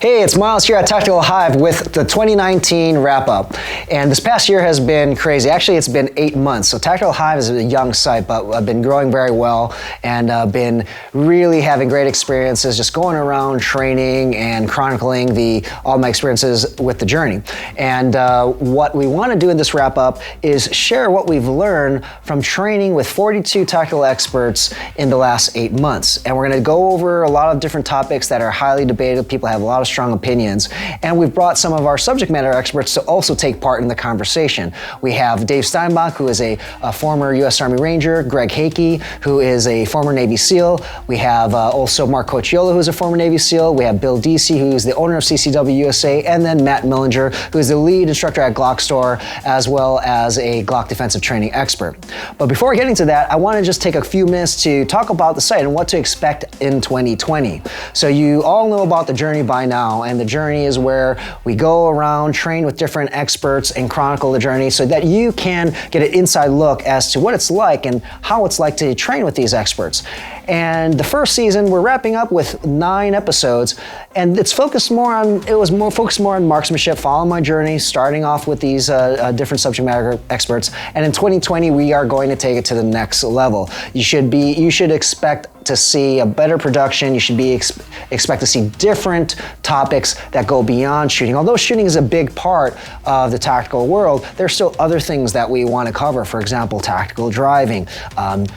Hey, it's Miles here at Tactical Hyve with the 2019 wrap-up. And this past year has been crazy. Actually, it's been 8 months. So Tactical Hyve is a young site, but I've been growing very well and been really having great experiences just going around training and chronicling all my experiences with the journey. And what we want to do in this wrap-up is share what we've learned from training with 42 tactical experts in the last 8 months. And we're going to go over a lot of different topics that are highly debated. People have a lot of strong opinions, and we've brought some of our subject matter experts to also take part in the conversation. We have Dave Steinbach, who is a former U.S. Army Ranger, Greg Hake, who is a former Navy SEAL. We have also Mark Cochiolo, who is a former Navy SEAL. We have Bill Desy, who is the owner of CCW USA, and then Matt Mellinger, who is the lead instructor at Glockstore, as well as a Glock defensive training expert. But before getting to that, I want to just take a few minutes to talk about the site and what to expect in 2020. So you all know about the journey by now, and the journey is where we go around, train with different experts, and chronicle the journey so that you can get an inside look as to what it's like and how it's like to train with these experts. And the first season, we're wrapping up with 9 episodes, and it was focused more on marksmanship, following my journey, starting off with these different subject matter experts. And in 2020, we are going to take it to the next level. You should expect to see a better production. You should expect to see different topics that go beyond shooting. Although shooting is a big part of the tactical world, there's still other things that we want to cover. For example, tactical driving,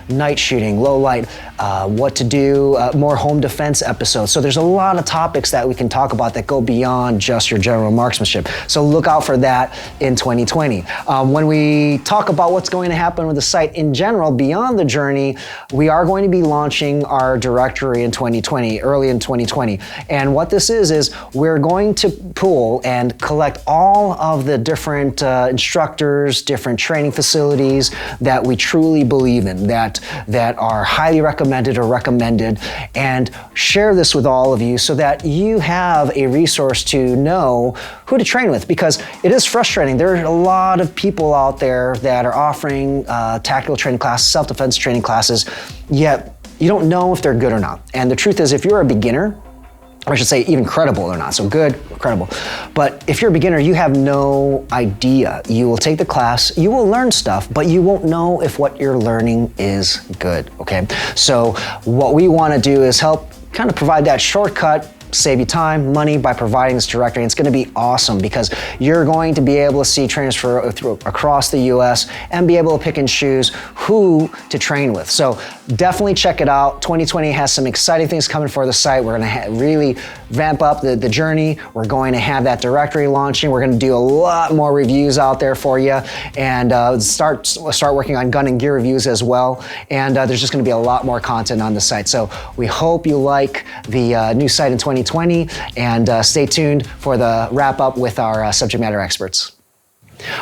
night shooting, low light, what to do, more home defense episodes. So there's a lot of topics that we can talk about that go beyond just your general marksmanship. So look out for that in 2020. When we talk about what's going to happen with the site in general, beyond the journey, we are going to be launching our directory in 2020, early in 2020. And what this is we're going to pull and collect all of the different instructors, different training facilities that we truly believe in, that are highly recommended or recommended, and share this with all of you so that you have a resource to know who to train with, because it is frustrating. There are a lot of people out there that are offering tactical training classes, self-defense training classes, yet you don't know if they're good or not. And the truth is, if you're a beginner, or I should say even credible or not, so good, credible. But if you're a beginner, you have no idea. You will take the class, you will learn stuff, but you won't know if what you're learning is good, okay? So what we wanna do is help kind of provide that shortcut, save you time, money by providing this directory. And it's going to be awesome because you're going to be able to see trainers across the US and be able to pick and choose who to train with. So definitely check it out. 2020 has some exciting things coming for the site. We're going to really ramp up the journey. We're going to have that directory launching. We're going to do a lot more reviews out there for you, and start working on gun and gear reviews as well. And there's just going to be a lot more content on the site. So we hope you like the new site in 2020, and stay tuned for the wrap up with our subject matter experts.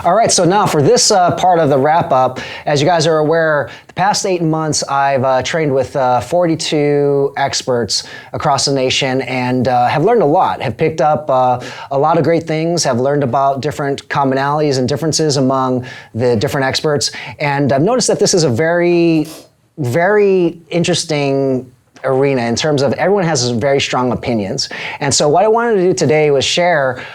All right, so now for this part of the wrap up, as you guys are aware, the past 8 months I've trained with 42 experts across the nation and have learned a lot, have picked up a lot of great things, have learned about different commonalities and differences among the different experts. And I've noticed that this is a very, very interesting arena in terms of everyone has very strong opinions. And so what I wanted to do today was share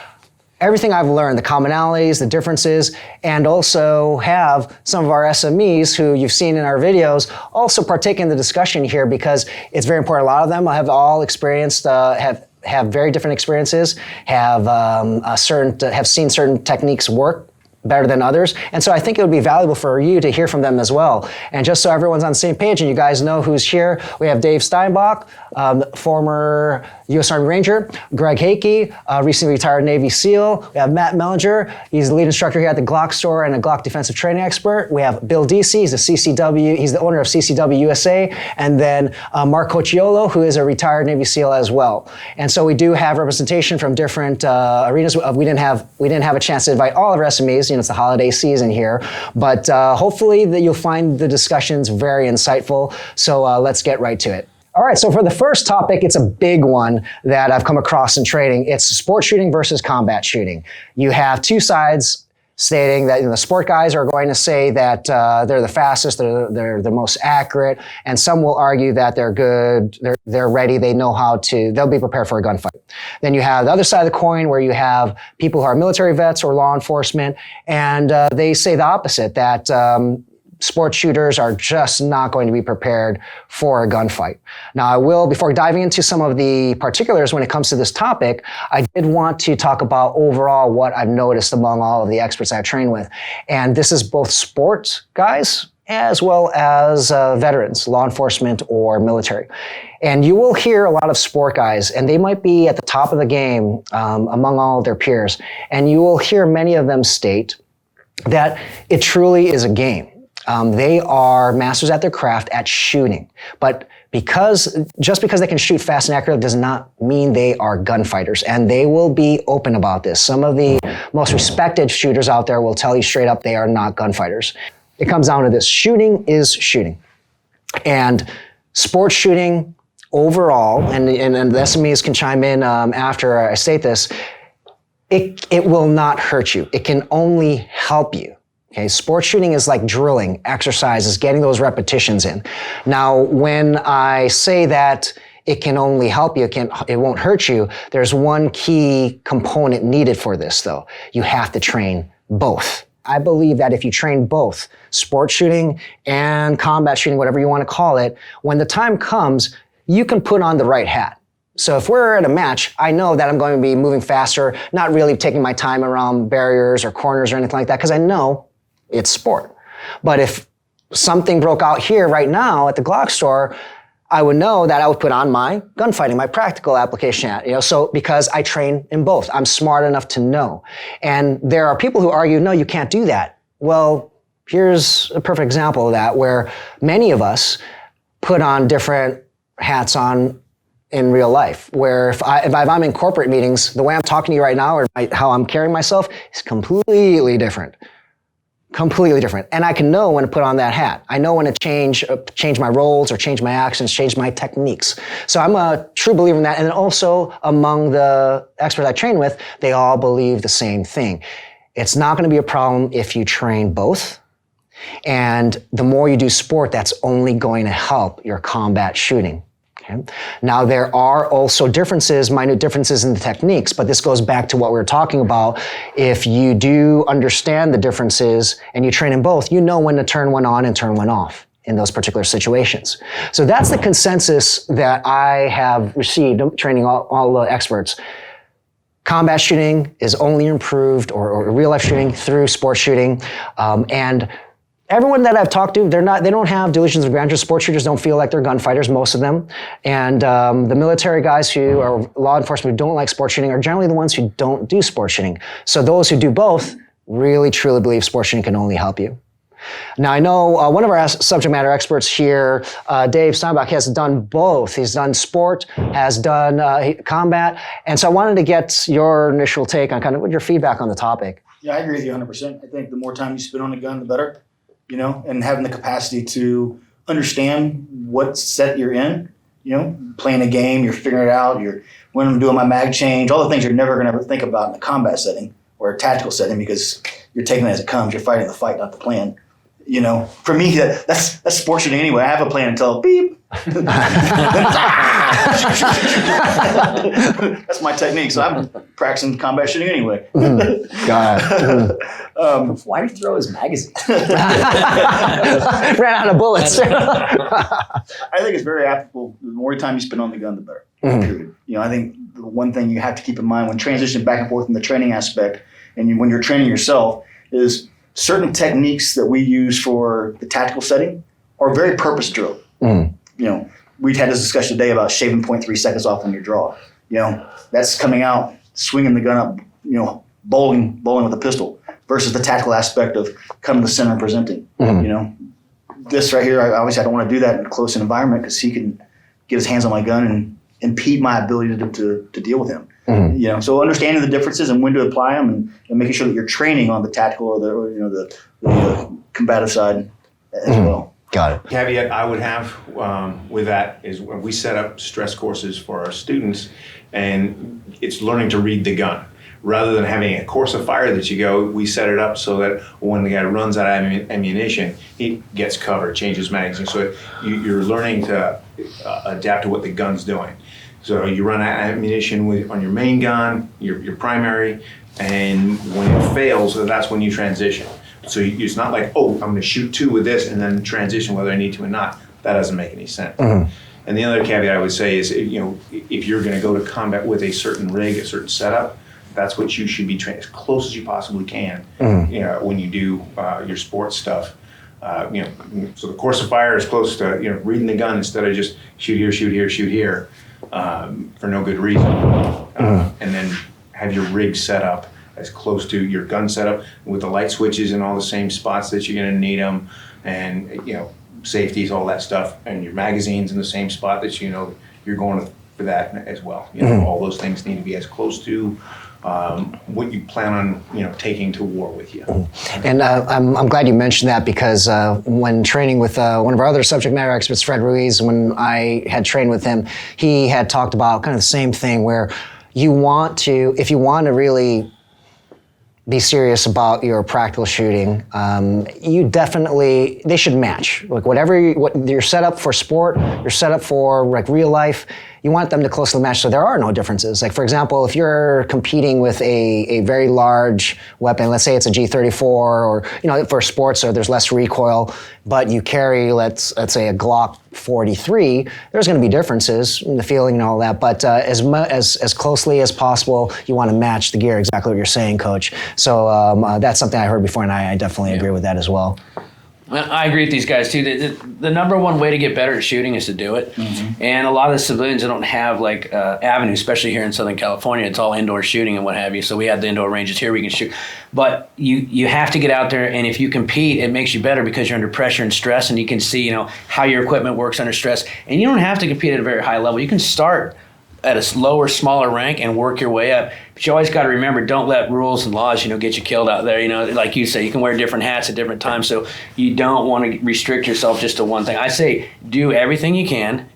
everything I've learned, the commonalities, the differences, and also have some of our SMEs who you've seen in our videos also partake in the discussion here, because it's very important. A lot of them have all experienced, have very different experiences, have seen certain techniques work better than others. And so I think it would be valuable for you to hear from them as well. And just so everyone's on the same page and you guys know who's here, we have Dave Steinbach, former U.S. Army Ranger, Greg Hake, recently retired Navy SEAL. We have Matt Mellinger, he's the lead instructor here at the Glockstore and a Glock defensive training expert. We have Bill Desy, he's the owner of CCW USA, and then Mark Cochiolo, who is a retired Navy SEAL as well. And so we do have representation from different arenas. We didn't have a chance to invite all of our SMEs. It's the holiday season here, but hopefully that you'll find the discussions very insightful. So let's get right to it. All right, so for the first topic, it's a big one that I've come across in training. It's sport shooting versus combat shooting. You have two sides stating that the sport guys are going to say that they're the fastest, they're the most accurate, and some will argue that they're good, they're ready, they know how to, they'll be prepared for a gunfight. Then you have the other side of the coin where you have people who are military vets or law enforcement, and they say the opposite, that sport shooters are just not going to be prepared for a gunfight. Now, I will, before diving into some of the particulars when it comes to this topic, I did want to talk about overall what I've noticed among all of the experts I've trained with. And this is both sports guys as well as veterans, law enforcement or military. And you will hear a lot of sport guys, and they might be at the top of the game among all of their peers. And you will hear many of them state that it truly is a game. They are masters at their craft at shooting, but just because they can shoot fast and accurate does not mean they are gunfighters, and they will be open about this. Some of the most respected shooters out there will tell you straight up they are not gunfighters. It comes down to this: shooting is shooting, and sports shooting overall, and the SMEs can chime in after I state this. It will not hurt you. It can only help you. Okay, sports shooting is like drilling, exercises, getting those repetitions in. Now, when I say that it can only help you, it won't hurt you, there's one key component needed for this, though. You have to train both. I believe that if you train both sports shooting and combat shooting, whatever you want to call it, when the time comes, you can put on the right hat. So if we're at a match, I know that I'm going to be moving faster, not really taking my time around barriers or corners or anything like that, because I know it's sport. But if something broke out here right now at the Glockstore, I would know that I would put on my gunfighting, my practical application hat, so because I train in both. I'm smart enough to know. And there are people who argue, no, you can't do that. Well, here's a perfect example of that, where many of us put on different hats on in real life, where if I'm in corporate meetings, the way I'm talking to you right now or how I'm carrying myself is completely different. Completely different. And I can know when to put on that hat. I know when to change my roles or change my actions, change my techniques. So I'm a true believer in that. And then also among the experts I train with, they all believe the same thing. It's not going to be a problem if you train both. And the more you do sport, that's only going to help your combat shooting. Okay. Now, there are also minute differences in the techniques, but this goes back to what we were talking about. If you do understand the differences and you train in both, you know when to turn one on and turn one off in those particular situations. So that's the consensus that I have received training all the experts. Combat shooting is only improved, or real life shooting, through sports shooting, and everyone that I've talked to, they don't have delusions of grandeur. Sports shooters don't feel like they're gunfighters, most of them. And the military guys who are law enforcement who don't like sports shooting are generally the ones who don't do sports shooting. So those who do both really, truly believe sports shooting can only help you. Now, I know one of our subject matter experts here, Dave Steinbach, has done both. He's done sport, has done combat. And so I wanted to get your initial take on kind of what your feedback on the topic. Yeah, I agree with you 100%. I think the more time you spend on a gun, the better. And having the capacity to understand what set you're in, playing a game, you're figuring it out, when I'm doing my mag change, all the things you're never going to ever think about in a combat setting or a tactical setting, because you're taking it as it comes. You're fighting the fight, not the plan. For me, that's sports shooting anyway. I have a plan until beep. That's my technique. So I'm practicing combat shooting anyway. Got it. Why did he throw his magazine? Ran out of bullets. I think it's very applicable. The more time you spend on the gun, the better. Period. I think the one thing you have to keep in mind when transitioning back and forth in the training aspect, and when you're training yourself, is certain techniques that we use for the tactical setting are very purpose drilled. We've had this discussion today about shaving 0.3 seconds off on your draw. That's coming out, swinging the gun up, bowling with a pistol, versus the tactical aspect of coming to the center and presenting. This right here, obviously I don't want to do that in a close environment because he can get his hands on my gun and impede my ability to deal with him. So understanding the differences and when to apply them, and making sure that you're training on the tactical or the combative side as well. Got it. Caveat I would have with that is when we set up stress courses for our students, and it's learning to read the gun. rather than having a course of fire that you go, we set it up so that when the guy runs out of ammunition, he gets cover, changes magazine. So you're learning to adapt to what the gun's doing. So you run out of ammunition on your main gun, your primary, and when it fails, that's when you transition. So it's not like, oh, I'm going to shoot 2 with this and then transition whether I need to or not. That doesn't make any sense. Mm-hmm. And the other caveat I would say is, if you're going to go to combat with a certain rig, a certain setup, that's what you should be trained as close as you possibly can. Mm-hmm. When you do your sports stuff. So the course of fire is close to reading the gun instead of just shoot here, shoot here, shoot here for no good reason. Mm-hmm. And then have your rig set up as close to your gun setup with the light switches in all the same spots that you're going to need them, and safeties, all that stuff, and your magazines in the same spot that you're going for that as well. Mm-hmm. All those things need to be as close to what you plan on taking to war with you. And I'm glad you mentioned that, because when training with one of our other subject matter experts, Fred Ruiz, when I had trained with him, he had talked about kind of the same thing, where if you want to really be serious about your practical shooting, they should match. Like what you're set up for sport, you're set up for like real life, you want them to closely match so there are no differences. Like for example, if you're competing with a very large weapon, let's say it's a G34 or for sports, so there's less recoil, but you carry let's say a Glock 43, there's going to be differences in the feeling and all that, but as closely as possible, you want to match the gear. Exactly what you're saying, Coach. So that's something I heard before, and I definitely agree with that as well. I agree with these guys too. The number one way to get better at shooting is to do it. Mm-hmm. And a lot of the civilians don't have like avenues, especially here in Southern California. It's all indoor shooting and what have you. So we have the indoor ranges here we can shoot. But you have to get out there, and if you compete, it makes you better because you're under pressure and stress, and you can see how your equipment works under stress. And you don't have to compete at a very high level. You can start at a lower, smaller rank and work your way up. But you always got to remember, don't let rules and laws, get you killed out there. Like you say, you can wear different hats at different times, so you don't want to restrict yourself just to one thing. I say do everything you can.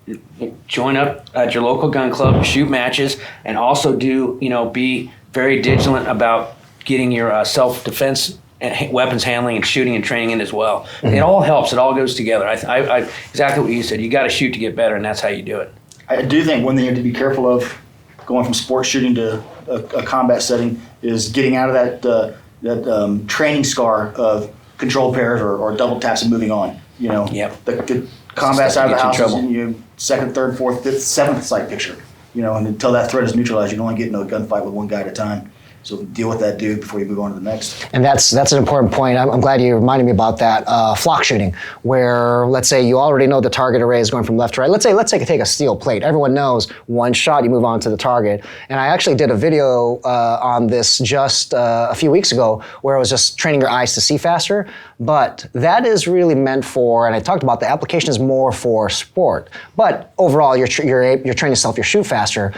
Join up at your local gun club, shoot matches, and also be very vigilant about getting your self-defense and weapons handling and shooting and training in as well. Mm-hmm. It all helps. It all goes together. I exactly what you said. You got to shoot to get better, and that's how you do it. I do think one thing you have to be careful of going from sports shooting to a combat setting is getting out of that training scar of controlled pairs or double taps and moving on. Yep. The combat side of the house is in second, third, fourth, fifth, seventh sight picture. And until that threat is neutralized, you can only get into a gunfight with one guy at a time. So deal with that dude before you move on to the next. And that's an important point. I'm glad you reminded me about that. Flock shooting, where let's say you already know the target array is going from left to right. Let's take a steel plate. Everyone knows one shot, you move on to the target. And I actually did a video on this just a few weeks ago, where I was just training your eyes to see faster. But that is really meant for, and I talked about the application is more for sport. But overall, you're training yourself, you shoot faster.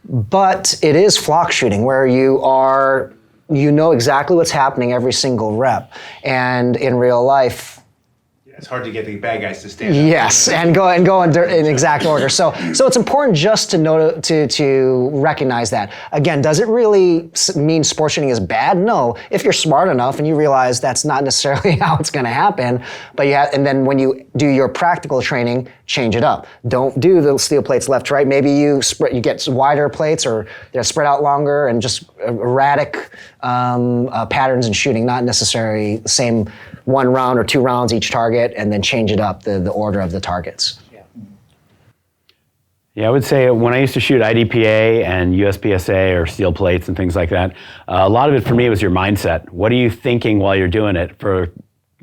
But it is flock shooting, where you know exactly what's happening every single rep. And in real life, it's hard to get the bad guys to stand up. Yes, and go in exact order. So it's important just to know to recognize that. Again, does it really mean sports shooting is bad? No. If you're smart enough and you realize that's not necessarily how it's going to happen, and then when you do your practical training, change it up. Don't do the steel plates left to right. Maybe you get wider plates, or they're spread out longer, and just erratic patterns in shooting, not necessarily the same 1 round or 2 rounds each target, and then change it up, the order of the targets. Yeah, I would say when I used to shoot IDPA and USPSA or steel plates and things like that, a lot of it for me was your mindset. What are you thinking while you're doing it? For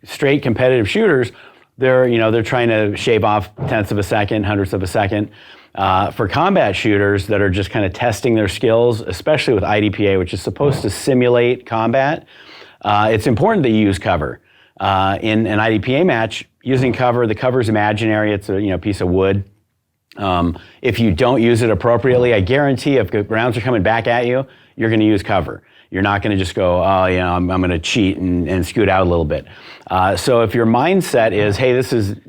straight competitive shooters, they're trying to shave off tenths of a second, hundredths of a second. For combat shooters that are just kind of testing their skills, especially with IDPA, which is supposed to simulate combat, it's important that you use cover. In an IDPA match, using cover, the cover is imaginary. It's a piece of wood. If you don't use it appropriately, I guarantee if rounds are coming back at you, you're going to use cover. You're not going to just go, I'm going to cheat and scoot out a little bit. So if your mindset is, hey,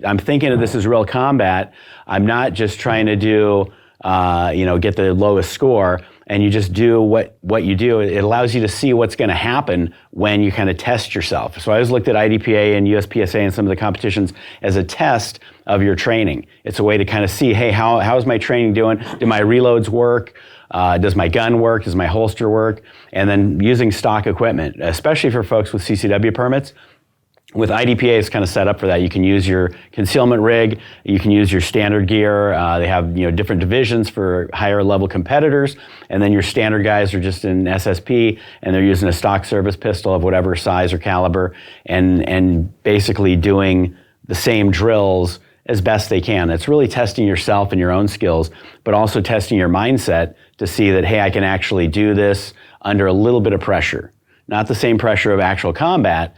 I'm thinking of this as real combat. I'm not just trying to do, get the lowest score. and you just do what you do, it allows you to see what's going to happen when you kind of test yourself. So I always looked at IDPA and USPSA and some of the competitions as a test of your training. It's a way to kind of see, hey, how is my training doing? Do my reloads work? Does my gun work? Does my holster work? And then using stock equipment, especially for folks with CCW permits. With IDPA, it's kind of set up for that. You can use your concealment rig, you can use your standard gear. They have different divisions for higher level competitors, and then your standard guys are just in SSP, and they're using a stock service pistol of whatever size or caliber, and basically doing the same drills as best they can. It's really testing yourself and your own skills, but also testing your mindset to see that, hey, I can actually do this under a little bit of pressure. Not the same pressure of actual combat,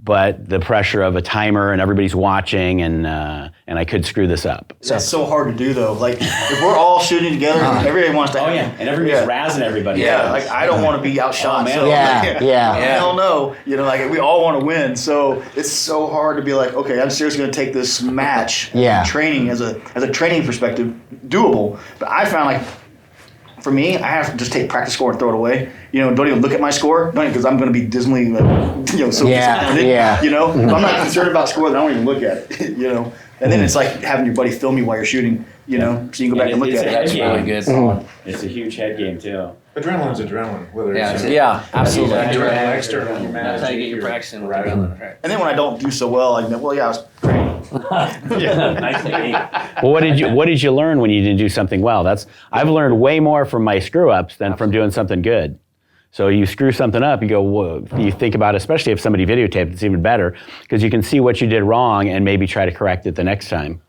but the pressure of a timer and everybody's watching, and I could screw this up. That's so hard to do though. Like if we're all shooting together, everybody wants to. Oh yeah, and everybody's razzing everybody. Yeah, like I don't want to be outshot. man. So, Yeah. Hell no. Like we all want to win. So it's so hard to be like, okay, I'm seriously going to take this match. Training as a training perspective, doable. But I found like, for me, I have to just take practice score and throw it away. Don't even look at my score, because I'm going to be dismally, so disappointed. If I'm not concerned about score, then I don't even look at it. And then it's like having your buddy film you while you're shooting. So you can go back and look at it. That's really good. It's a huge head game too. Adrenaline's adrenaline. Whether it's absolutely. adrenaline extra on your That's how you get your practice in with adrenaline. Right. And then when I don't do so well, I was training. Nice game. Well, what did you learn when you didn't do something well? I've learned way more from my screw ups than from doing something good. So you screw something up, you go, whoa, you think about it, especially if somebody videotaped, it's even better, because you can see what you did wrong and maybe try to correct it the next time.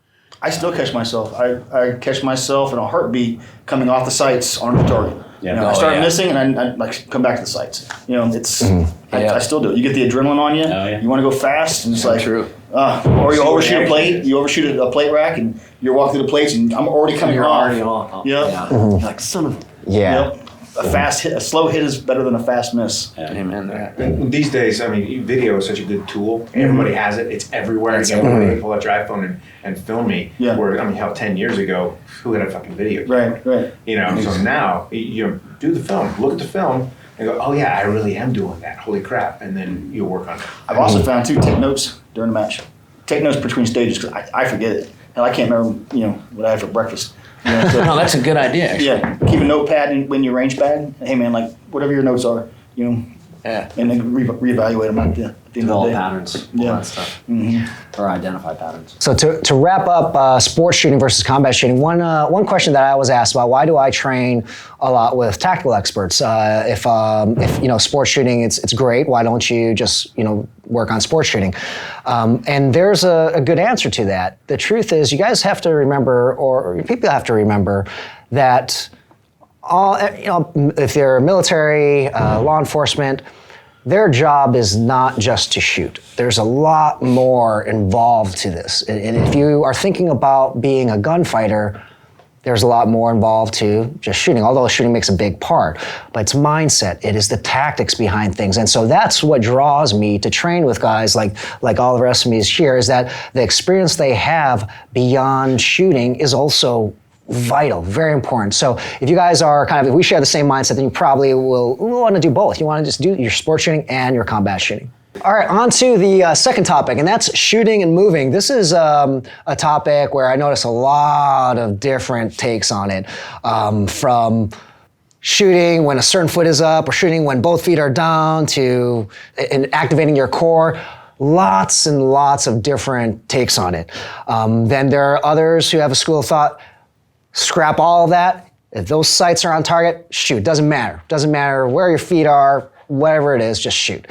I still catch myself. I catch myself in a heartbeat coming off the sights on the target. I start missing and I like come back to the sights. It's I still do it. You get the adrenaline on you. Oh, yeah. You want to go fast, and it's like True. Or you overshoot a plate. You overshoot a plate rack, and you're walking through the plates, and I'm already coming off. Like son of. A slow hit is better than a fast miss. Amen. These days, video is such a good tool. Everybody has it. It's everywhere. Everybody can pull out your iPhone and film me. Yeah. Where 10 years ago, who had a fucking video? Right. So now you do the film, look at the film, and go, oh yeah, I really am doing that. Holy crap! And then you'll work on it. I've also found too, take notes during the match. Take notes between stages because I forget it, and I can't remember what I had for breakfast. No, that's a good idea. Actually. Yeah, keep a notepad in your range bag. Hey man, like whatever your notes are, and then reevaluate them at the end of the Develop day. patterns, all that stuff, or identify patterns. So to wrap up sports shooting versus combat shooting, one question that I was asked about, why do I train a lot with tactical experts? If sports shooting, it's great, why don't you just work on sports shooting? And there's a good answer to that. The truth is, you guys have to remember, or people have to remember, that if they're military, law enforcement, their job is not just to shoot. There's a lot more involved to this. And if you are thinking about being a gunfighter, there's a lot more involved to just shooting, although shooting makes a big part. But it's mindset, it is the tactics behind things. And so that's what draws me to train with guys like all the SMEs here, is that the experience they have beyond shooting is also vital, very important. So if you guys are if we share the same mindset, then you probably will want to do both. You want to just do your sports shooting and your combat shooting. All right, on to the second topic, and that's shooting and moving. This is a topic where I notice a lot of different takes on it, from shooting when a certain foot is up, or shooting when both feet are down, to activating your core. Lots and lots of different takes on it. Then there are others who have a school of thought, scrap all of that. If those sights are on target, shoot. Doesn't matter. Doesn't matter where your feet are, whatever it is, just shoot.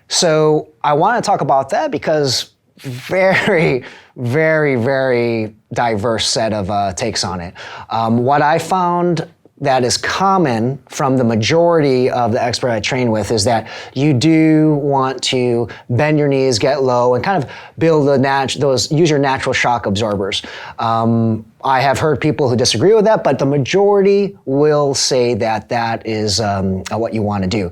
So I want to talk about that because very, very, very diverse set of takes on it. What I found that is common from the majority of the expert I train with is that you do want to bend your knees, get low, and kind of build use your natural shock absorbers. I have heard people who disagree with that, but the majority will say that that is what you want to do.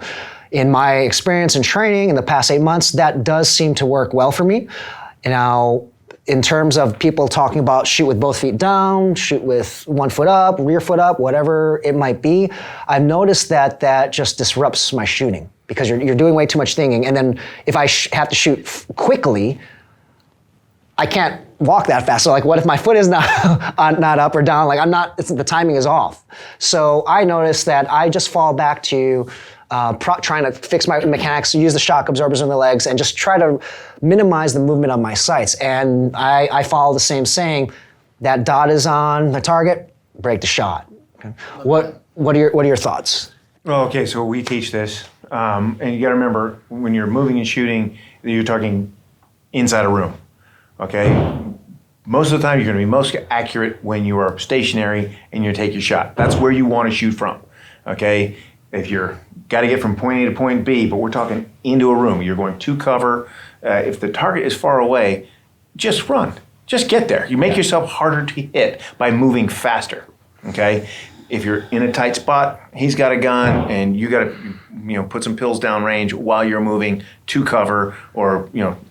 In my experience in training in the past 8 months, that does seem to work well for me. Now, in terms of people talking about shoot with both feet down, shoot with 1 foot up, rear foot up, whatever it might be, I've noticed that just disrupts my shooting because you're doing way too much thinking. And then if I have to shoot quickly, I can't walk that fast. So like, what if my foot is not up or down? Like the timing is off. So I noticed that I just fall back to trying to fix my mechanics, use the shock absorbers in the legs, and just try to minimize the movement of my sights. And I follow the same saying, that dot is on the target, break the shot. Okay. What are your thoughts? Well, okay, so we teach this, and you got to remember when you're moving and shooting, you're talking inside a room. Okay, most of the time you're going to be most accurate when you are stationary and you take your shot. That's where you want to shoot from. Okay, if you're got to get from point A to point B, but we're talking into a room, you're going to cover. If the target is far away, just run. Just get there. You make yourself harder to hit by moving faster. Okay, if you're in a tight spot, he's got a gun, and you got to put some pills down range while you're moving to cover, or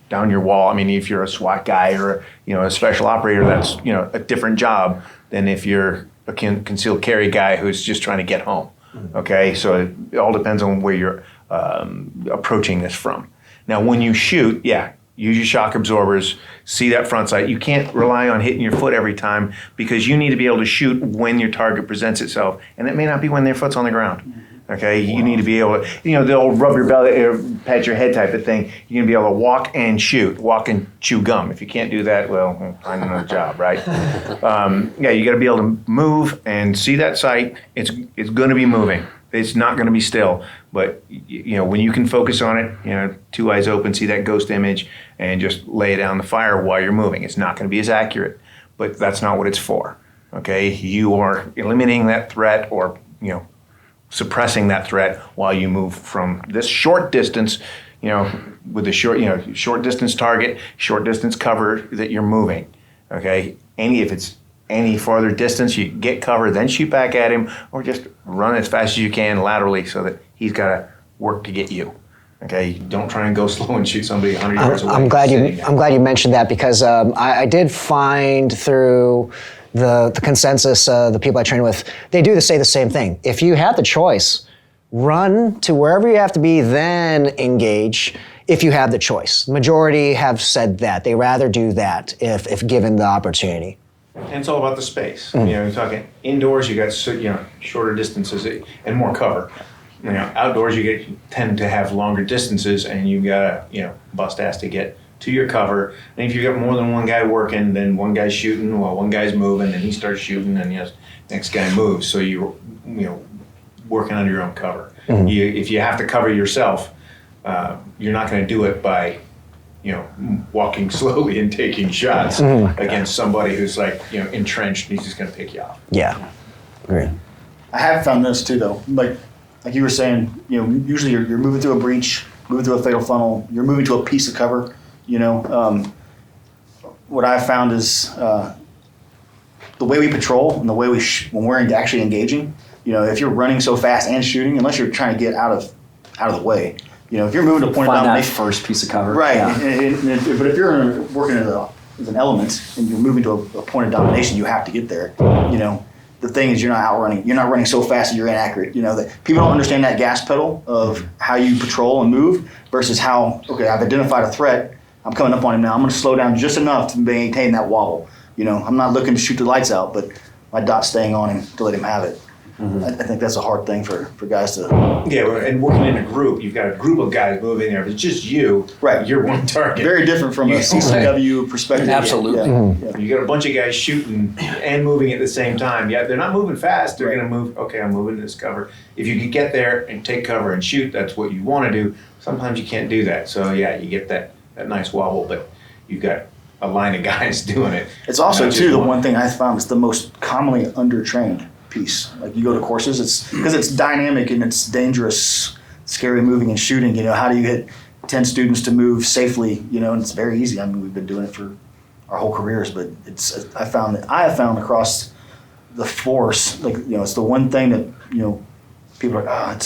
down your wall. I mean, if you're a SWAT guy or a special operator, that's a different job than if you're a concealed carry guy who's just trying to get home. Okay, so it all depends on where you're approaching this from. Now, when you shoot, use your shock absorbers, see that front sight. You can't rely on hitting your foot every time because you need to be able to shoot when your target presents itself, and it may not be when their foot's on the ground. Okay, you need to be able to, the old rub your belly or pat your head type of thing. You're gonna be able to walk and shoot, walk and chew gum. If you can't do that, well, find another job, right? You got to be able to move and see that sight. It's going to be moving. It's not going to be still. But when you can focus on it, 2 eyes open, see that ghost image, and just lay down the fire while you're moving. It's not going to be as accurate, but that's not what it's for. Okay, you are eliminating that threat, or suppressing that threat while you move from this short distance, with a short distance target, short distance cover that you're moving. Okay, if it's any farther distance, you get cover, then shoot back at him, or just run as fast as you can laterally so that he's got to work to get you. Okay, don't try and go slow and shoot somebody 100 yards away. I'm glad you mentioned that because I did find through the consensus, the people I train with, they do say the same thing. If you have the choice, run to wherever you have to be, then engage if you have the choice. Majority have said that. They rather do that if given the opportunity. And it's all about the space. You're talking indoors, you got shorter distances and more cover. Outdoors, you tend to have longer distances, and you gotta bust ass to get to your cover. And if you got more than one guy working, then one guy's shooting while one guy's moving, and he starts shooting, and next guy moves. So you're working under your own cover. If you have to cover yourself, you're not going to do it by walking slowly and taking shots against somebody who's entrenched, and he's just going to pick you off. Yeah, great. I have found this too, though. Like you were saying, usually you're moving through a breach, moving through a fatal funnel, you're moving to a piece of cover. What I've found is the way we patrol and the way when we're actually engaging. If you're running so fast and shooting, unless you're trying to get out of the way. If you're moving to a point of Find that domination, first piece of cover. right? Yeah. But if you're working as an element and you're moving to a point of domination, you have to get there. The thing is, you're not outrunning. You're not running so fast that you're inaccurate. That people don't understand that gas pedal of how you patrol and move versus how I've identified a threat. I'm coming up on him now. I'm going to slow down just enough to maintain that wobble. I'm not looking to shoot the lights out, but my dot's staying on him to let him have it. I think that's a hard thing for guys to. Yeah, and working in a group, you've got a group of guys moving there. If it's just you, right, you're one target. Very different from a CCW perspective. Absolutely. Yeah. You got a bunch of guys shooting and moving at the same time. Yeah, they're not moving fast. They're going to move. Okay, I'm moving to this cover. If you can get there and take cover and shoot, that's what you want to do. Sometimes you can't do that. So you get that nice wobble, but you've got a line of guys doing it. It's also too the one thing I found is the most commonly undertrained piece. Like you go to courses, it's because it's dynamic and it's dangerous, scary moving and shooting. How do you get 10 students to move safely? And it's very easy. I mean, we've been doing it for our whole careers, but I have found across the force, it's the one thing that people are like,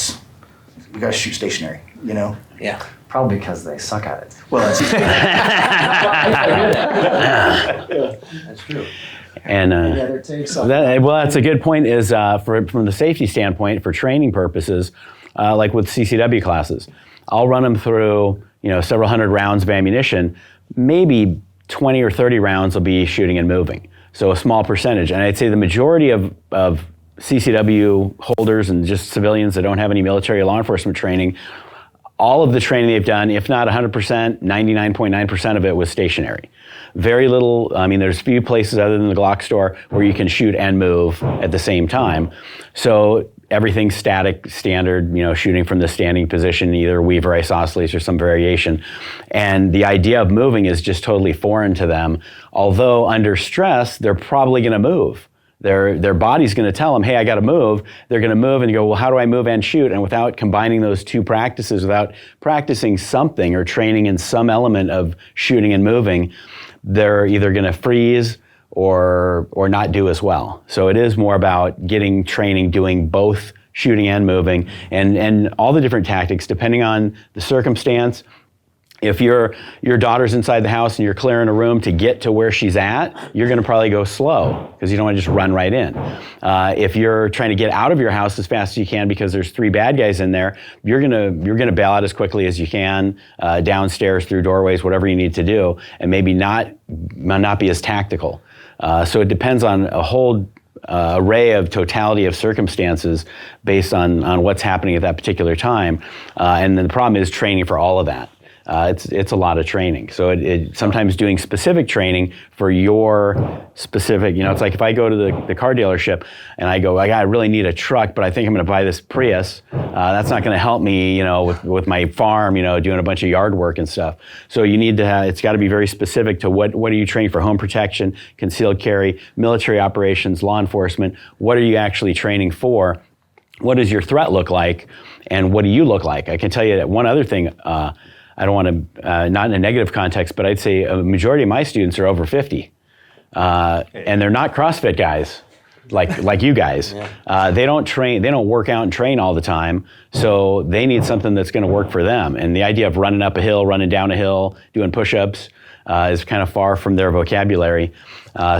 we got to shoot stationary. you know. Yeah. Probably because they suck at it. Well, that's That's true. And Their takes on that's a good point. Is from the safety standpoint, for training purposes, like with CCW classes, I'll run them through several hundred rounds of ammunition. Maybe 20 or 30 rounds will be shooting and moving. So a small percentage, and I'd say the majority of CCW holders and just civilians that don't have any military or law enforcement training, all of the training they've done, if not 100%, 99.9% of it was stationary. Very little, there's few places other than the Glockstore where you can shoot and move at the same time. So everything's static, standard, shooting from the standing position, either weave or isosceles or some variation. And the idea of moving is just totally foreign to them. Although under stress, they're probably gonna move. Their body's going to tell them, hey, I got to move. They're going to move and go, well, how do I move and shoot? And without combining those two practices, without practicing something or training in some element of shooting and moving, they're either going to freeze or not do as well. So it is more about getting training, doing both shooting and moving, and all the different tactics, depending on the circumstance. If your daughter's inside the house and you're clearing a room to get to where she's at, you're going to probably go slow because you don't want to just run right in. If you're trying to get out of your house as fast as you can because there's 3 bad guys in there, you're gonna bail out as quickly as you can, downstairs, through doorways, whatever you need to do, and maybe not be as tactical. So it depends on a whole array of totality of circumstances based on what's happening at that particular time. And then the problem is training for all of that. It's a lot of training. So it sometimes doing specific training for your specific, it's like if I go to the car dealership and I go, I really need a truck, but I think I'm going to buy this Prius. That's not going to help me, with my farm, doing a bunch of yard work and stuff. So you need to it's got to be very specific to what are you training for: home protection, concealed carry, military operations, law enforcement. What are you actually training for? What does your threat look like? And what do you look like? I can tell you that one other thing, I don't want to, not in a negative context, but I'd say a majority of my students are over 50. And they're not CrossFit guys like you guys. Yeah. They don't work out and train all the time, so they need something that's going to work for them. And the idea of running up a hill, running down a hill, doing push-ups is kind of far from their vocabulary.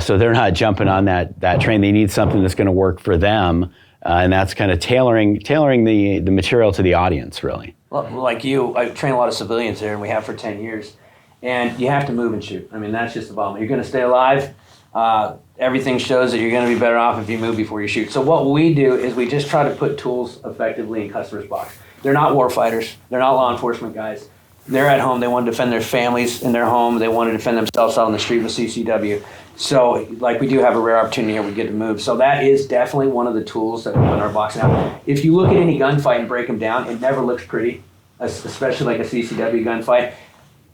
So they're not jumping on that train. They need something that's going to work for them, and that's kind of tailoring the material to the audience, really. Well, like you, I train a lot of civilians here, and we have for 10 years. And you have to move and shoot. That's just the bottom. You're going to stay alive. Everything shows that you're going to be better off if you move before you shoot. So what we do is we just try to put tools effectively in customers' box. They're not war fighters. They're not law enforcement guys. They're at home. They want to defend their families in their home. They want to defend themselves out on the street with CCW. So, we do have a rare opportunity here. We get to move. So that is definitely one of the tools that we put in our box. Now, if you look at any gunfight and break them down, it never looks pretty, especially like a CCW gunfight.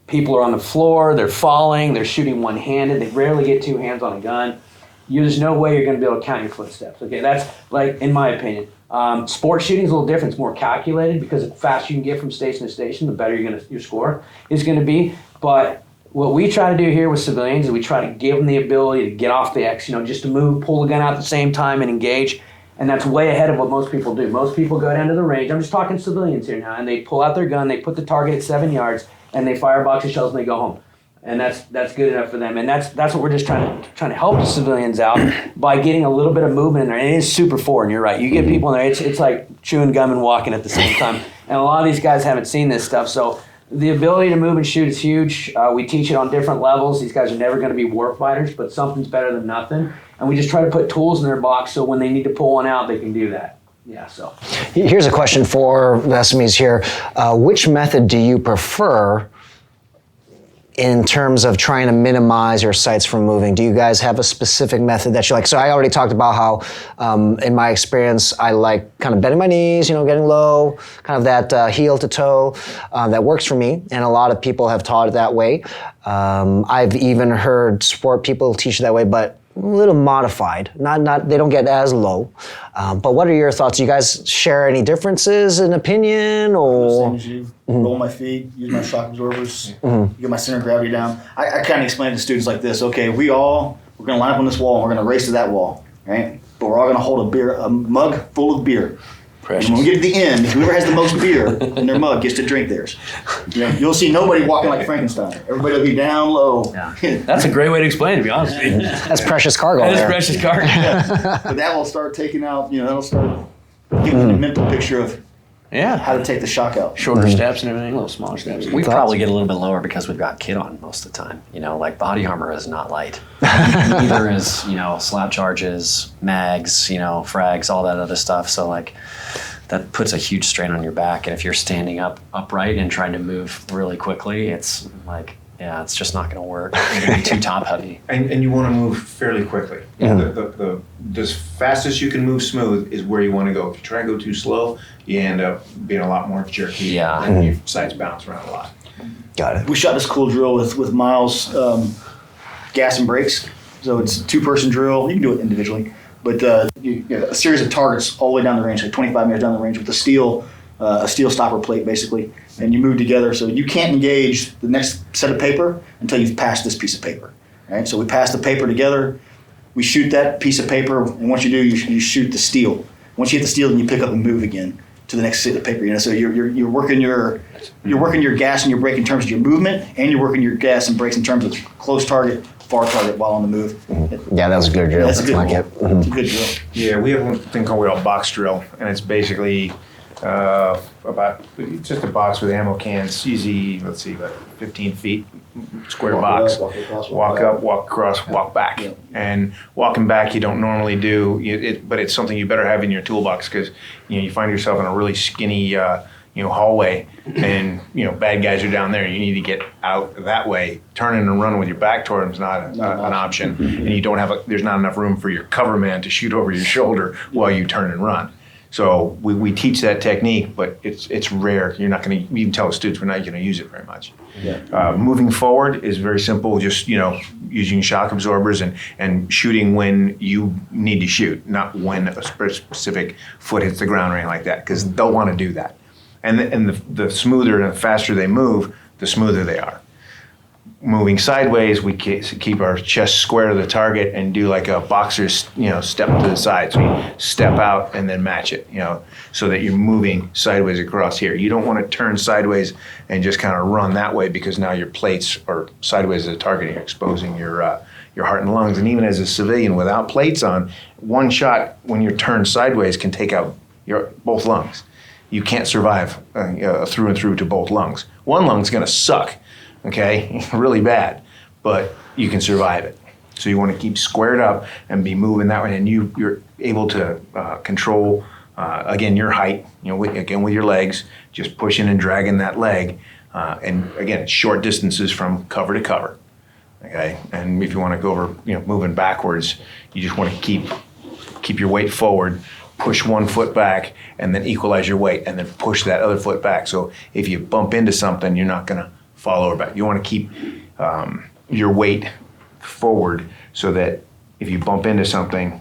People are on the floor. They're falling. They're shooting one-handed. They rarely get 2 hands on a gun. There's no way you're going to be able to count your footsteps. Okay, that's in my opinion. Sport shooting is a little different. It's more calculated because the faster you can get from station to station, the better your score is going to be. But what we try to do here with civilians is we try to give them the ability to get off the X, just to move, pull the gun out at the same time and engage. And that's way ahead of what most people do. Most people go down to the range. I'm just talking civilians here now, and they pull out their gun, they put the target at 7 yards, and they fire a box of shells and they go home. And that's good enough for them. And that's what we're just trying to help the civilians out by getting a little bit of movement in there. And it is super foreign, you're right. You get people in there, it's like chewing gum and walking at the same time. And a lot of these guys haven't seen this stuff. So the ability to move and shoot is huge. We teach it on different levels. These guys are never going to be war fighters, but something's better than nothing. And we just try to put tools in their box so when they need to pull one out, they can do that. Yeah, so. Here's a question for the SMEs here. Which method do you prefer in terms of trying to minimize your sights from moving? Do you guys have a specific method that you like? So I already talked about how, in my experience, I like kind of bending my knees, getting low, kind of that heel to toe. That works for me, and a lot of people have taught it that way. I've even heard sport people teach it that way, but a little modified. Not they don't get as low. But what are your thoughts? Do you guys share any differences in opinion, or? Same as you. Roll my feet, use my shock absorbers, get my center of gravity down. I kind of explain to students like this: okay, we're going to line up on this wall, and we're going to race to that wall, right? But we're all going to hold a mug full of beer. Precious. And when we get to the end, whoever has the most beer in their mug gets to drink theirs. You'll see nobody walking like Frankenstein. Everybody will be down low. Yeah. That's a great way to explain it, to be honest with you. That's precious cargo. That is there. precious cargo. But that will start taking out, that'll start giving you a mental picture of Yeah. how to take the shock out. Shorter steps and everything, little smaller steps. We probably get a little bit lower because we've got kit on most of the time. Like body armor is not light. Neither is, slap charges, mags, frags, all that other stuff. So like that puts a huge strain on your back. And if you're standing upright and trying to move really quickly, it's like, yeah, it's just not going to work. You're going to be too top heavy. And you want to move fairly quickly. The fastest you can move smooth is where you want to go. If you try and go too slow, you end up being a lot more jerky. Yeah. And your sides bounce around a lot. Got it. We shot this cool drill with Miles gas and brakes. So it's a 2-person drill. You can do it individually. But you a series of targets all the way down the range, like 25 meters down the range with a steel stopper plate, basically. And you move together. So you can't engage the next set of paper until you've passed this piece of paper. Right? So we pass the paper together. We shoot that piece of paper. And once you do, you shoot the steel. Once you hit the steel, then you pick up and move again to the next set of paper. So you're working your gas and your brake in terms of your movement, and you're working your gas and brakes in terms of close target, far target while on the move. Yeah, that was a good drill. That's a good like drill. it. Mhm. It's a good drill. Yeah, we have one thing called a box drill, and it's basically it's just a box with ammo cans, easy, let's see, about 15 feet, square box. Walk up, walk across, walk back. Yeah. And walking back you don't normally do, but it's something you better have in your toolbox because you find yourself in a really skinny hallway, and bad guys are down there. You need to get out that way. Turning and running with your back toward them is not an option, and you don't have there's not enough room for your cover man to shoot over your shoulder while you turn and run. So we teach that technique, but it's rare. You're not going to even tell the students we're not going to use it very much. Yeah. Moving forward is very simple. Just using shock absorbers and shooting when you need to shoot, not when a specific foot hits the ground or anything like that, because they'll want to do that. And the smoother and the faster they move, the smoother they are. Moving sideways, we keep our chest square to the target and do like a boxer's, step to the side. So you step out and then match it, so that you're moving sideways across here. You don't want to turn sideways and just kind of run that way, because now your plates are sideways at the target. You're exposing your heart and lungs. And even as a civilian without plates on, one shot when you're turned sideways can take out both lungs. You can't survive through and through to both lungs. One lung's going to suck. Okay, really bad, but you can survive it. So you want to keep squared up and be moving that way, and you're able to control again your height. With your legs, just pushing and dragging that leg, and again short distances from cover to cover. Okay, and if you want to go over, moving backwards, you just want to keep your weight forward. Push one foot back, and then equalize your weight, and then push that other foot back. So if you bump into something, you're not going to fall over back. You want to keep your weight forward, so that if you bump into something,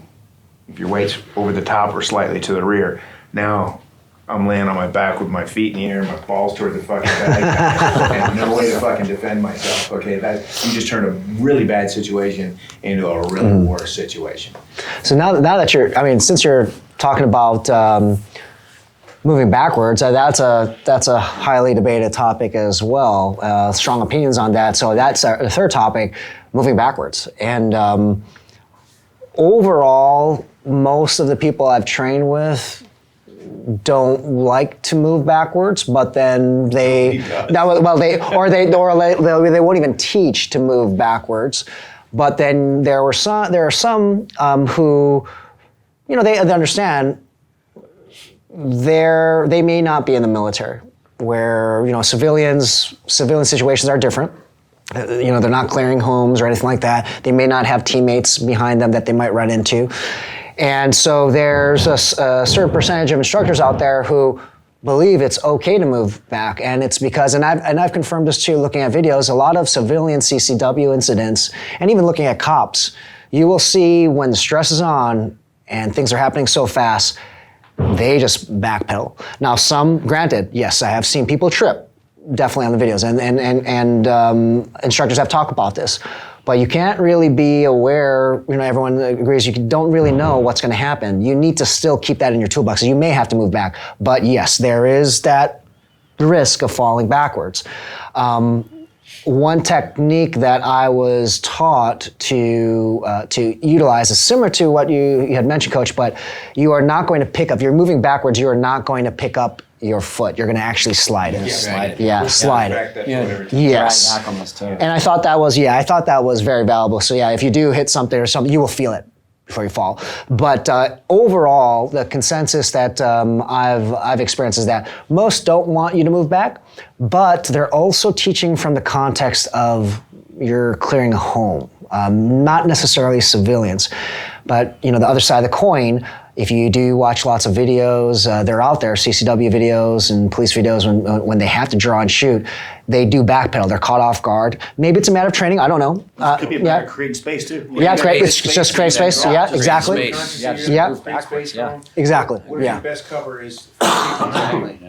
if your weight's over the top or slightly to the rear, now I'm laying on my back with my feet in the air, my balls toward the fucking bag, and no way to fucking defend myself. Okay, you just turn a really bad situation into a really worse situation. So now that since you're talking about moving backwards, that's a highly debated topic as well. Strong opinions on that. So that's the third topic, moving backwards. And overall, most of the people I've trained with don't like to move backwards, but then they won't even teach to move backwards. But then there are some who, they understand. They may not be in the military, where civilian situations are different. They're not clearing homes or anything like that. They may not have teammates behind them that they might run into, and so there's a certain percentage of instructors out there who believe it's okay to move back, and it's because, and I've confirmed this too, looking at videos, a lot of civilian CCW incidents, and even looking at cops, you will see when the stress is on and things are happening so fast, they just backpedal. Now, some, granted, yes, I have seen people trip, definitely on the videos, and instructors have talked about this. but you can't really be aware, everyone agrees you don't really know what's going to happen. You need to still keep that in your toolbox. You may have to move back, but yes, there is that risk of falling backwards. One technique that I was taught to utilize is similar to what you had mentioned, Coach, but you are not going to pick up, you're moving backwards, you are not going to pick up your foot. You're going to actually slide it. Slide it. Yeah, slide it. Yes. Back on this toe. And I thought that was very valuable. So yeah, if you do hit something or something, you will feel it before you fall. But overall, the consensus that I've experienced is that most don't want you to move back, but they're also teaching from the context of you're clearing a home, not necessarily civilians. But the other side of the coin, if you do watch lots of videos, they're out there, CCW videos and police videos, when they have to draw and shoot, they do backpedal. They're caught off guard. Maybe it's a matter of training. I don't know. Could be a matter of creating space too. It's just create space. Yeah, exactly. Yeah. Exactly. What if your best cover is 4 feet behind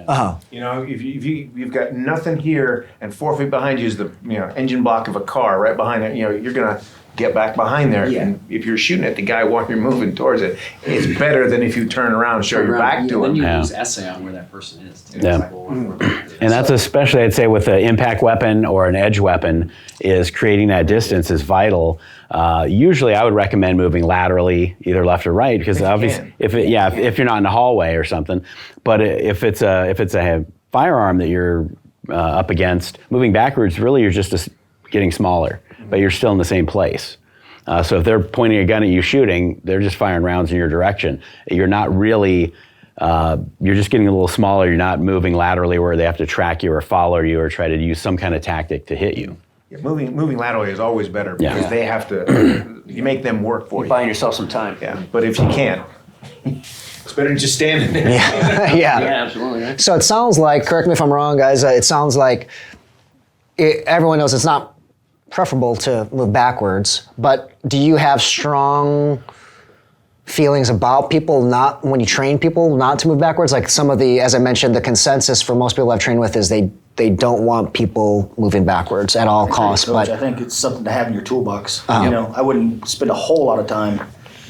you? If you've got nothing here and 4 feet behind you is the engine block of a car right behind it, you're gonna get back behind there. Yeah. And if you're shooting at the guy while you're moving towards it, it's better than if you turn around and show your back to him. Then you use essay on where that person is too. Yeah. It's like, well, And that's especially, I'd say, with an impact weapon or an edge weapon, is creating that distance is vital. Usually, I would recommend moving laterally, either left or right, because obviously, if you're not in a hallway or something. But if it's a firearm that you're up against, moving backwards, really, you're just getting smaller, but you're still in the same place. So if they're pointing a gun at you shooting, they're just firing rounds in your direction. You're not really. You're just getting a little smaller. You're not moving laterally where they have to track you or follow you or try to use some kind of tactic to hit you. Yeah, moving laterally is always better because they have to. You make them work for you. Buying yourself some time. Yeah, but if you can't, it's better than just standing there. Yeah. Absolutely. Right? So it sounds like, correct me if I'm wrong, guys, it sounds like everyone knows it's not preferable to move backwards, but do you have strong feelings about people not, when you train people, not to move backwards? Like some of the, as I mentioned, the consensus for most people I've trained with is they don't want people moving backwards at all costs. Coach, But I think it's something to have in your toolbox. I wouldn't spend a whole lot of time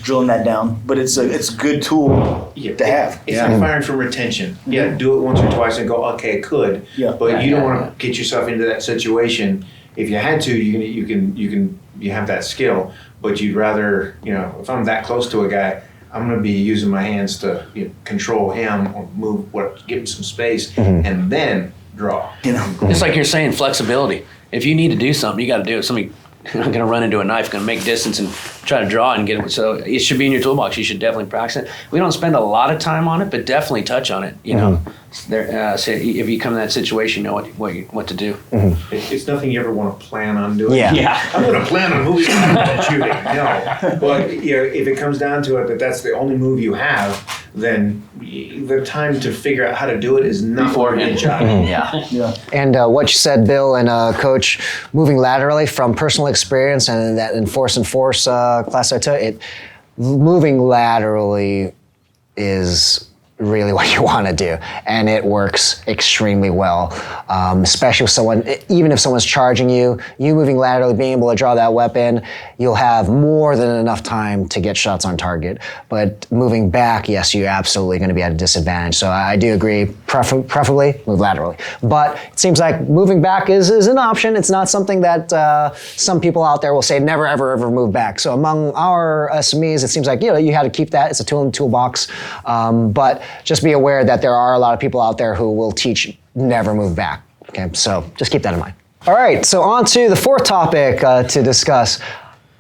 drilling that down, but it's a good tool to have. It's like firing from retention. Yeah, do it once or twice and go, okay, I could. Yeah. But you don't want to get yourself into that situation. If you had to, you have that skill. But you'd rather, if I'm that close to a guy, I'm going to be using my hands to control him or give him some space, and then draw. It's like you're saying, flexibility. If you need to do something, you got to do it. Somebody going to run into a knife, going to make distance and try to draw and get it. So it should be in your toolbox. You should definitely practice it. We don't spend a lot of time on it, but definitely touch on it. So if you come in that situation, you know what to do. It's nothing you ever want to plan on doing. Yeah. I'm going to plan on moving and shooting. No. But if it comes down to it that's the only move you have, then the time to figure out how to do it is not beforehand. Yeah. And what you said, Bill and Coach, moving laterally from personal experience and that enforce class I took, moving laterally is really what you want to do, and it works extremely well, especially with someone, even if someone's charging you moving laterally, being able to draw that weapon, you'll have more than enough time to get shots on target. But moving back, yes, you're absolutely going to be at a disadvantage. So I do agree, preferably move laterally. But it seems like moving back is an option. It's not something that some people out there will say never, ever, ever move back. So among our SMEs, it seems like you had to keep that. It's a tool in the toolbox. But just be aware that there are a lot of people out there who will teach never move back. Okay, so just keep that in mind. All right, so on to the fourth topic to discuss.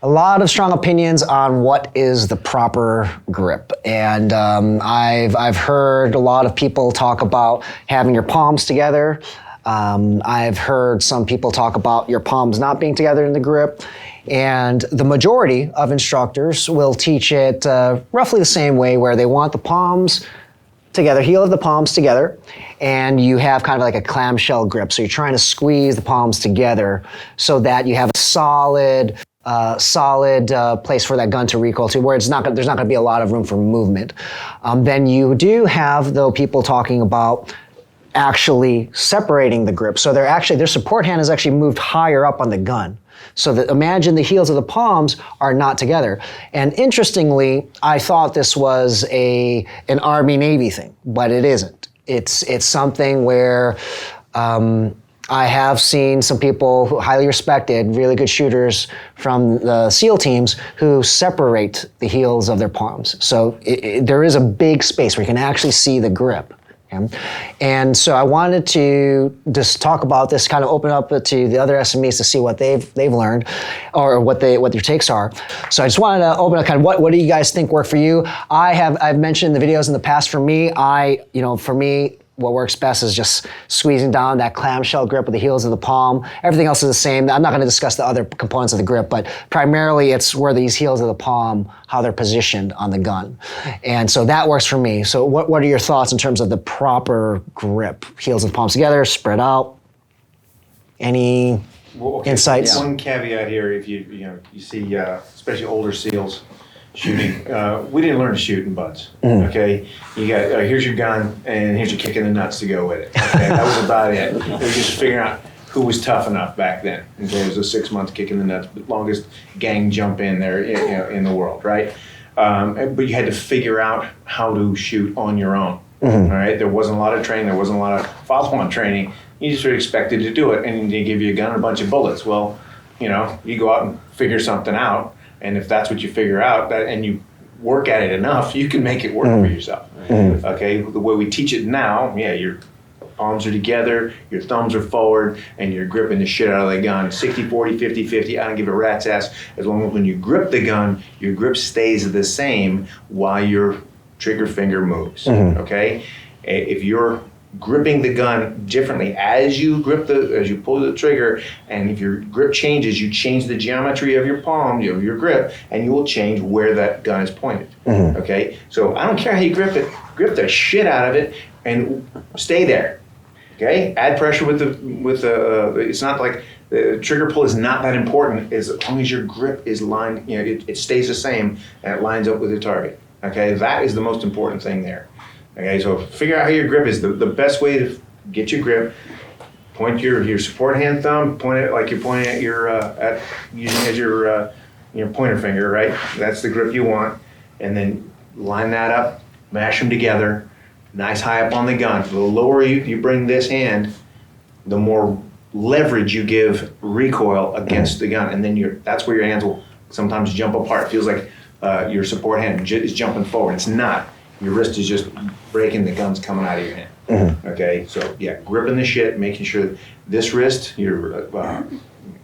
A lot of strong opinions on what is the proper grip. And I've heard a lot of people talk about having your palms together. I've heard some people talk about your palms not being together in the grip. And the majority of instructors will teach it roughly the same way, where they want the palms together, heel of the palms together, and you have kind of like a clamshell grip. So you're trying to squeeze the palms together so that you have a solid place for that gun to recoil to, where there's not going to be a lot of room for movement. Then you do have, though, people talking about actually separating the grip. So their support hand is actually moved higher up on the gun. So that imagine the heels of the palms are not together. And interestingly, I thought this was an Army-Navy thing, but it isn't. It's something where I have seen some people who highly respected, really good shooters from the SEAL teams who separate the heels of their palms. So there is a big space where you can actually see the grip. Okay? And so I wanted to just talk about this, kind of open up to the other SMEs to see what they've learned or what their takes are. So I just wanted to open up kind of what do you guys think worked for you? I've mentioned in the videos in the past, for me, what works best is just squeezing down that clamshell grip with the heels of the palm. Everything else is the same. I'm not going to discuss the other components of the grip, but primarily it's where these heels of the palm, how they're positioned on the gun. And so that works for me. So what are your thoughts in terms of the proper grip? Heels of the palms together, spread out? Any insights? One caveat here, if you see, especially older SEALs, shooting. We didn't learn to shoot in buds. Okay, you got here's your gun and here's your kick in the nuts to go with it. Okay, that was about it. We were just figuring out who was tough enough back then. Okay, it was a 6 month kick in the nuts, but longest gang jump in there in the world, right? But you had to figure out how to shoot on your own. All right, there wasn't a lot of training. There wasn't a lot of follow-on training. You just were expected to do it, and they give you a gun and a bunch of bullets. Well, you go out and figure something out. And if that's what you figure out, and you work at it enough, you can make it work for yourself. Okay, the way we teach it now, your palms are together, your thumbs are forward, and you're gripping the shit out of the gun. 60-40, 50-50, I don't give a rat's ass. As long as when you grip the gun, your grip stays the same while your trigger finger moves. Okay, if you're gripping the gun differently as you pull the trigger, and if your grip changes, you change the geometry of your palm, your grip, and you will change where that gun is pointed. Okay, so I don't care how you grip it, grip the shit out of it and stay there. Okay, add pressure with the it's not like the trigger pull is not that important as long as your grip is lined, it stays the same and it lines up with the target. Okay, that is the most important thing there. Okay, so figure out how your grip is. The best way to get your grip, point your support hand thumb, point it like you're pointing at your pointer finger, right? That's the grip you want. And then line that up, mash them together, nice high up on the gun. So the lower you bring this hand, the more leverage you give recoil against the gun. And then that's where your hands will sometimes jump apart. It feels like your support hand is jumping forward. It's not. Your wrist is just breaking, the gun's coming out of your hand. Okay, so gripping the shit, making sure this wrist, your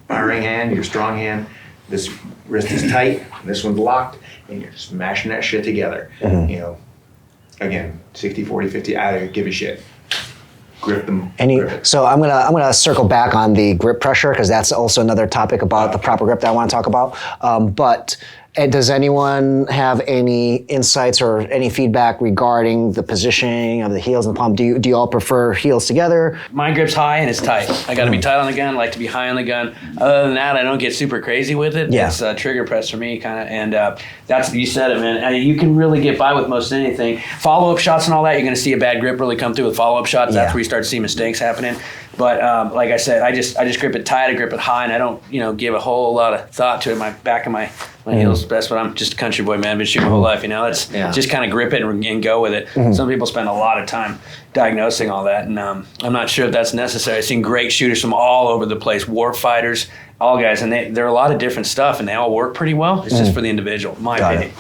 firing hand, your strong hand, this wrist is tight, this one's locked, and you're just mashing that shit together. Again, 60-40, 50, I don't give a shit. Grip them. So I'm gonna circle back on the grip pressure, because that's also another topic about the proper grip that I want to talk about. But does anyone have any insights or any feedback regarding the positioning of the heels and the palm? Do you all prefer heels together? My grip's high and it's tight. I got to be tight on the gun. I like to be high on the gun. Other than that, I don't get super crazy with it. Yeah. It's trigger press for me, kind of. And that's, you said it, man. You can really get by with most anything. Follow-up shots and all that, you're going to see a bad grip really come through with follow-up shots. That's where you start to see mistakes happening. But like I said, I just grip it tight, I grip it high, and I don't give a whole lot of thought to it. My back of my heels best, but I'm just a country boy, man. I've been shooting my whole life, It's just kind of grip it and go with it. Some people spend a lot of time diagnosing all that, and I'm not sure if that's necessary. I've seen great shooters from all over the place, war fighters, all guys, and there are a lot of different stuff, and they all work pretty well. It's just for the individual, in my opinion.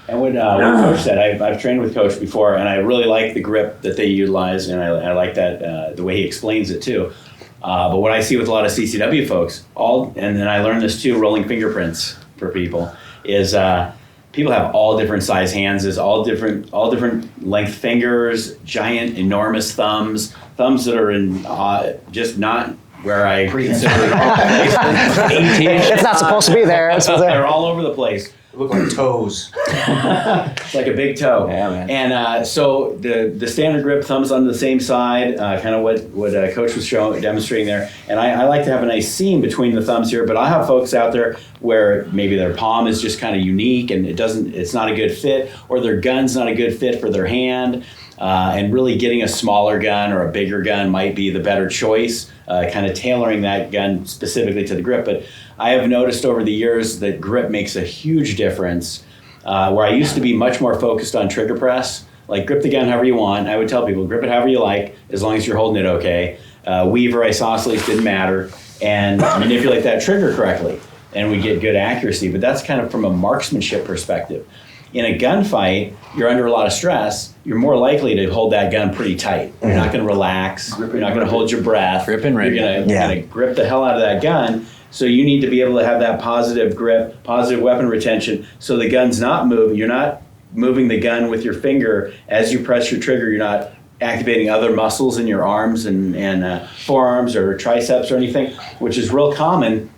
And what Coach said, I've trained with Coach before, and I really like the grip that they utilize, and I like that the way he explains it too. But what I see with a lot of CCW folks, and then I learned this too, rolling fingerprints for people, is people have all different size hands, is all different length fingers, giant, enormous thumbs that are in just not where I consider 18. It's not supposed to be there. They're all over the place. Look like toes. It's like a big toe. Yeah, man. And so the standard grip, thumbs on the same side, kind of what Coach was demonstrating there. And I like to have a nice seam between the thumbs here, but I have folks out there where maybe their palm is just kind of unique and it's not a good fit, or their gun's not a good fit for their hand. and really getting a smaller gun or a bigger gun might be the better choice, kind of tailoring that gun specifically to the grip. But I have noticed over the years that grip makes a huge difference, where I used to be much more focused on trigger press, like grip the gun however you want. I would tell people, grip it however you like, as long as you're holding it okay. Weave or isosceles didn't matter, and manipulate that trigger correctly, and we get good accuracy. But that's kind of from a marksmanship perspective. In a gunfight, you're under a lot of stress. You're more likely to hold that gun pretty tight. You're not going to relax. You're not going to hold your breath. Grip and You're going to grip the hell out of that gun. So you need to be able to have that positive grip, positive weapon retention, so the gun's not moving. You're not moving the gun with your finger as you press your trigger. You're not activating other muscles in your arms and forearms or triceps or anything, which is real common,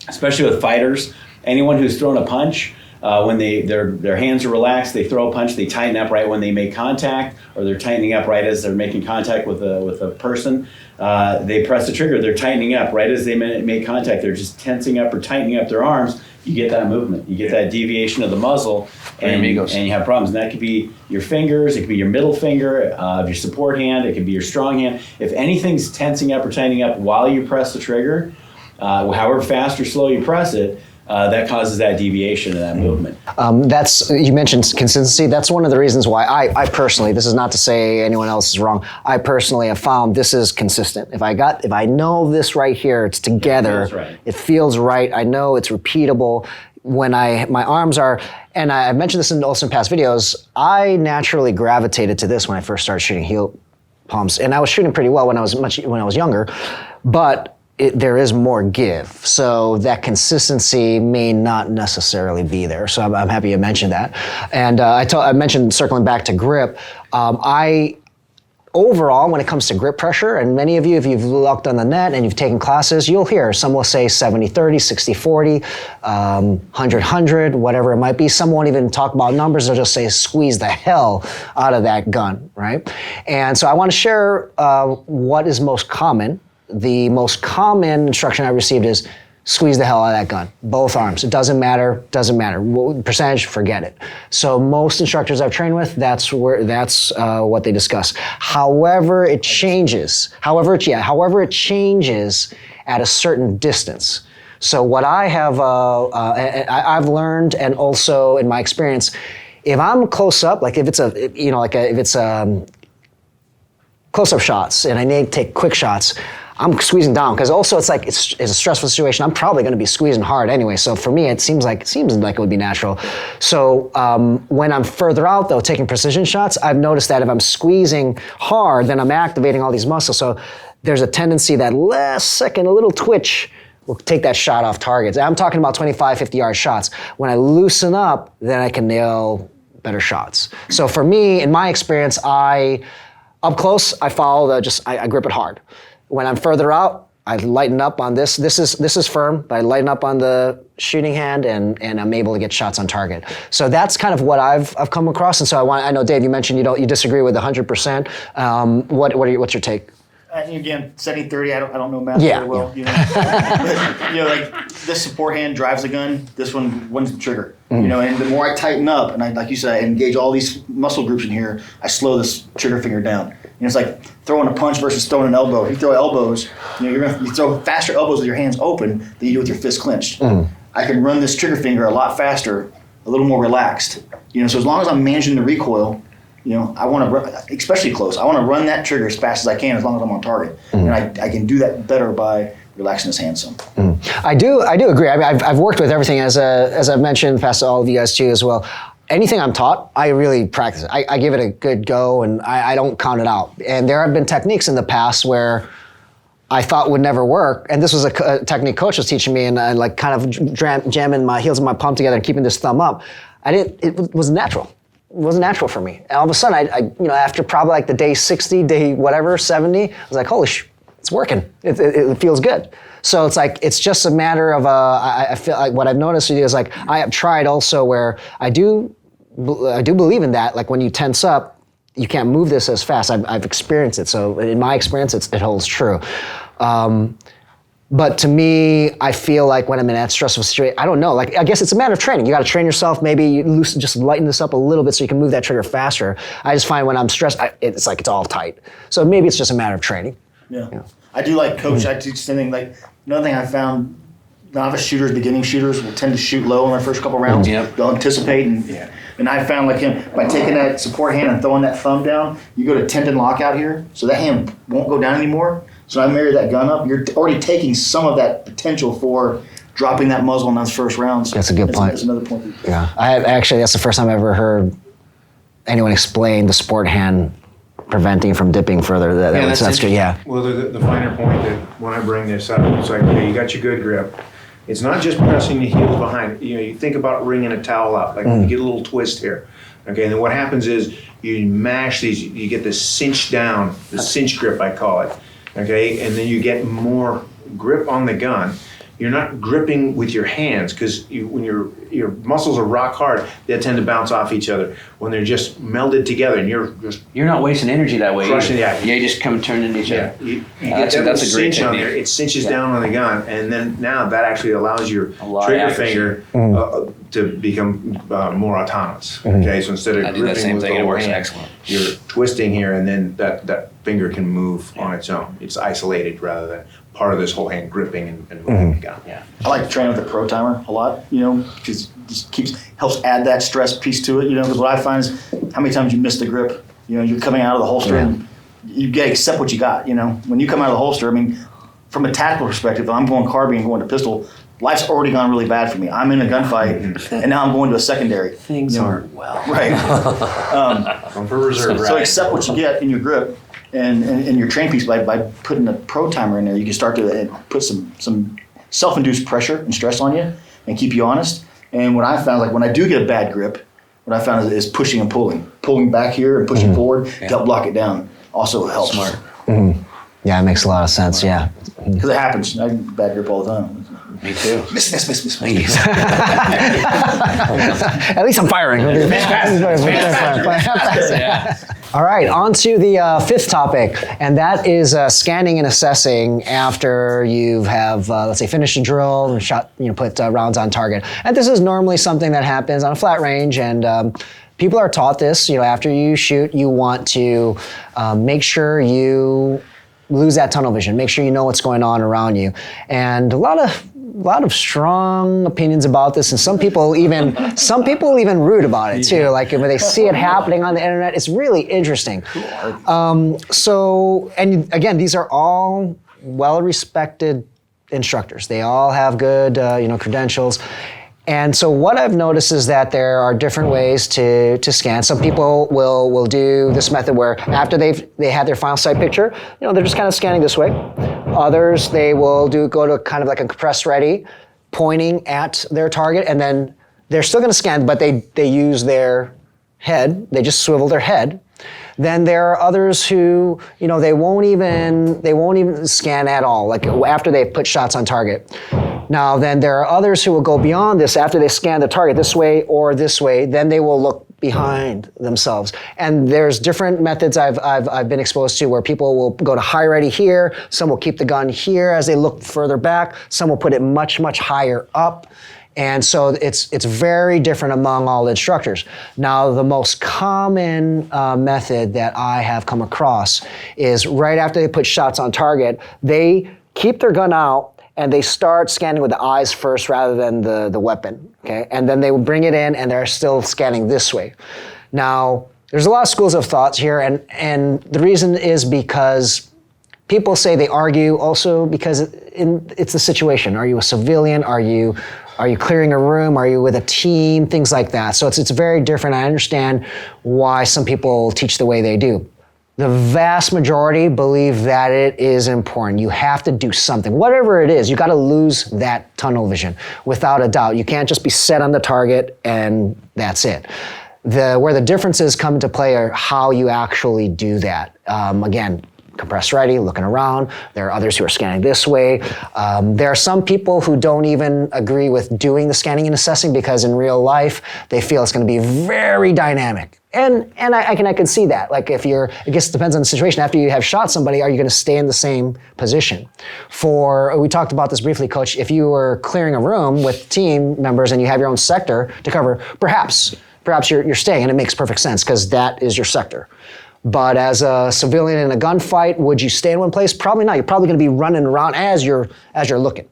especially with fighters. Anyone who's thrown a punch, when their hands are relaxed, they throw a punch, they tighten up right when they make contact, or they're tightening up right as they're making contact with a person. They press the trigger, they're tightening up right as they make contact. They're just tensing up or tightening up their arms. You get that movement. You get that deviation of the muzzle, and you have problems. And that could be your fingers, it could be your middle finger of your support hand, it could be your strong hand. If anything's tensing up or tightening up while you press the trigger, however fast or slow you press it, that causes that deviation of that movement. You mentioned consistency. That's one of the reasons why I personally, this is not to say anyone else is wrong, I personally have found this is consistent. If I know this right here, it's together, it feels right, I know it's repeatable. When my arms are, and I mentioned this also in past videos, I naturally gravitated to this when I first started shooting heel pumps, and I was shooting pretty well when I was younger, but there is more give, so that consistency may not necessarily be there. So I'm happy you mentioned that. And I mentioned, circling back to grip, overall, when it comes to grip pressure, and many of you, if you've looked on the net and you've taken classes, you'll hear some will say 70-30, 60-40, 100-100, whatever it might be. Some won't even talk about numbers, they'll just say squeeze the hell out of that gun, right? And so I want to share what is most common. The most common instruction I received is squeeze the hell out of that gun, both arms. It doesn't matter. Percentage, forget it. So most instructors I've trained with, that's what they discuss. However, it changes. However, it changes at a certain distance. So what I have, I've learned, and also in my experience, if I'm close up, like if it's close-up shots, and I need to take quick shots, I'm squeezing down, because also it's a stressful situation. I'm probably going to be squeezing hard anyway. So for me, it seems like it would be natural. So when I'm further out though, taking precision shots, I've noticed that if I'm squeezing hard, then I'm activating all these muscles. So there's a tendency that last second, a little twitch will take that shot off target. I'm talking about 25, 50-yard shots. When I loosen up, then I can nail better shots. So for me, in my experience, up close, I follow I grip it hard. When I'm further out, I lighten up on this. This is firm, but I lighten up on the shooting hand, and I'm able to get shots on target. So that's kind of what I've come across. And so I know, Dave, you mentioned you disagree with 100%. What's your take? Again, 70-30, I don't know math very well. Yeah. Like this support hand drives the gun. This one wins the trigger. And the more I tighten up, and like you said, I engage all these muscle groups in here, I slow this trigger finger down. It's like throwing a punch versus throwing an elbow. If you throw elbows, you throw faster elbows with your hands open than you do with your fists clenched. I can run this trigger finger a lot faster, a little more relaxed. So as long as I'm managing the recoil, I want to, especially close, I want to run that trigger as fast as I can, as long as I'm on target. And I can do that better by relaxing his hand some. I do agree. I mean, I've worked with everything, as I've mentioned, past to all of you guys too as well. Anything I'm taught, I really practice it. I give it a good go, and I don't count it out. And there have been techniques in the past where I thought would never work, and this was a technique coach was teaching me, and I like kind of jamming my heels and my palm together and keeping this thumb up. It wasn't natural. It wasn't natural for me. And all of a sudden, after probably like the day 60, day whatever, 70, I was like, holy it's working. It feels good. So it's just a matter of, I feel like what I've noticed is like, I have tried also where I do believe in that, like when you tense up, you can't move this as fast. I've experienced it. So in my experience, it holds true. But to me, I feel like when I'm in that stressful situation, I don't know. Like, I guess it's a matter of training. You got to train yourself. Maybe you just lighten this up a little bit so you can move that trigger faster. I just find when I'm stressed, it's like it's all tight. So maybe it's just a matter of training. Yeah. I do like coach. I teach something like another thing I found. Novice shooters, beginning shooters will tend to shoot low in their first couple rounds. Yep. They'll anticipate, and I found like him by taking that support hand and throwing that thumb down, you go to tendon lockout here, so that hand won't go down anymore. So I marry that gun up. You're already taking some of that potential for dropping that muzzle in those first rounds. That's a good point. That's another point. Yeah, that's the first time I've ever heard anyone explain the sport hand preventing from dipping further. That's good. Yeah. Well, the finer point that when I bring this up, it's like, okay, you got your good grip. It's not just pressing the heels behind. You think about wringing a towel out, like you get a little twist here. Okay, and then what happens is you mash these, you get this cinch down, the cinch grip I call it. Okay, and then you get more grip on the gun. You're not gripping with your hands because when your muscles are rock hard, they tend to bounce off each other. When they're just melded together, and you're not wasting energy that way. Crushing, you just come turn into each other. You get that's a great cinch on there. It cinches down on the gun, and then now that actually allows your trigger finger to become more autonomous. Okay, so instead of I do that gripping same with thing, the and it whole works hand, excellent. you're twisting here, and then that finger can move on its own. It's isolated rather than part of this whole hand gripping and moving the gun. Yeah. I like to train with the pro timer a lot, because it just helps add that stress piece to it, because what I find is how many times you miss the grip. You're coming out of the holster and you got to accept what you got, When you come out of the holster, I mean, from a tactical perspective, if I'm going carbine and going to pistol, life's already gone really bad for me. I'm in a gunfight and now I'm going to a secondary. Things aren't well. Right. Going for reserve, So accept what you get in your grip and your train piece by putting a pro timer in there. You can start to put some self-induced pressure and stress on you and keep you honest. And what I found, like when I do get a bad grip, what I found is pushing and pulling back here and pushing forward to help block it down. Also helps. Smart. Yeah, it makes a lot of sense. Yeah. Because it happens. I get bad grip all the time. Me too. Miss. At least I'm firing. All right, on to the fifth topic, and that is scanning and assessing after you have, let's say, finished a drill and shot, put rounds on target. And this is normally something that happens on a flat range, and people are taught this. After you shoot, you want to make sure you lose that tunnel vision. Make sure you know what's going on around you, and a lot of strong opinions about this, and some people even rude about it too. Like when they see it happening on the internet, it's really interesting. So, and again, these are all well-respected instructors. They all have good, credentials. And so what I've noticed is that there are different ways to scan. Some people will do this method where after they have their final sight picture, they're just kind of scanning this way. Others, they will go to kind of like a compressed ready, pointing at their target, and then they're still going to scan, but they use their head. They just swivel their head. Then there are others who, they won't even scan at all, like after they've put shots on target. Now, then there are others who will go beyond this after they scan the target this way or this way. Then they will look behind themselves. And there's different methods I've been exposed to where people will go to high ready here. Some will keep the gun here as they look further back. Some will put it much, much higher up. And so it's very different among all instructors. Now, the most common method that I have come across is right after they put shots on target, they keep their gun out and they start scanning with the eyes first rather than the weapon, okay? And then they will bring it in and they're still scanning this way. Now, there's a lot of schools of thoughts here, and the reason is because people say they argue also because it's the situation. Are you a civilian? Are you clearing a room? Are you with a team? Things like that. So it's very different. I understand why some people teach the way they do. The vast majority believe that it is important. You have to do something. Whatever it is, you got to lose that tunnel vision without a doubt. You can't just be set on the target and that's it. Where the differences come into play are how you actually do that. Again, compressed ready, looking around. There are others who are scanning this way. There are some people who don't even agree with doing the scanning and assessing because in real life, they feel it's going to be very dynamic. And I can see that. Like if I guess it depends on the situation. After you have shot somebody, are you going to stay in the same position? We talked about this briefly, Coach. If you were clearing a room with team members and you have your own sector to cover, perhaps you're staying, and it makes perfect sense because that is your sector. But as a civilian in a gunfight, would you stay in one place? Probably not. You're probably going to be running around as you're looking.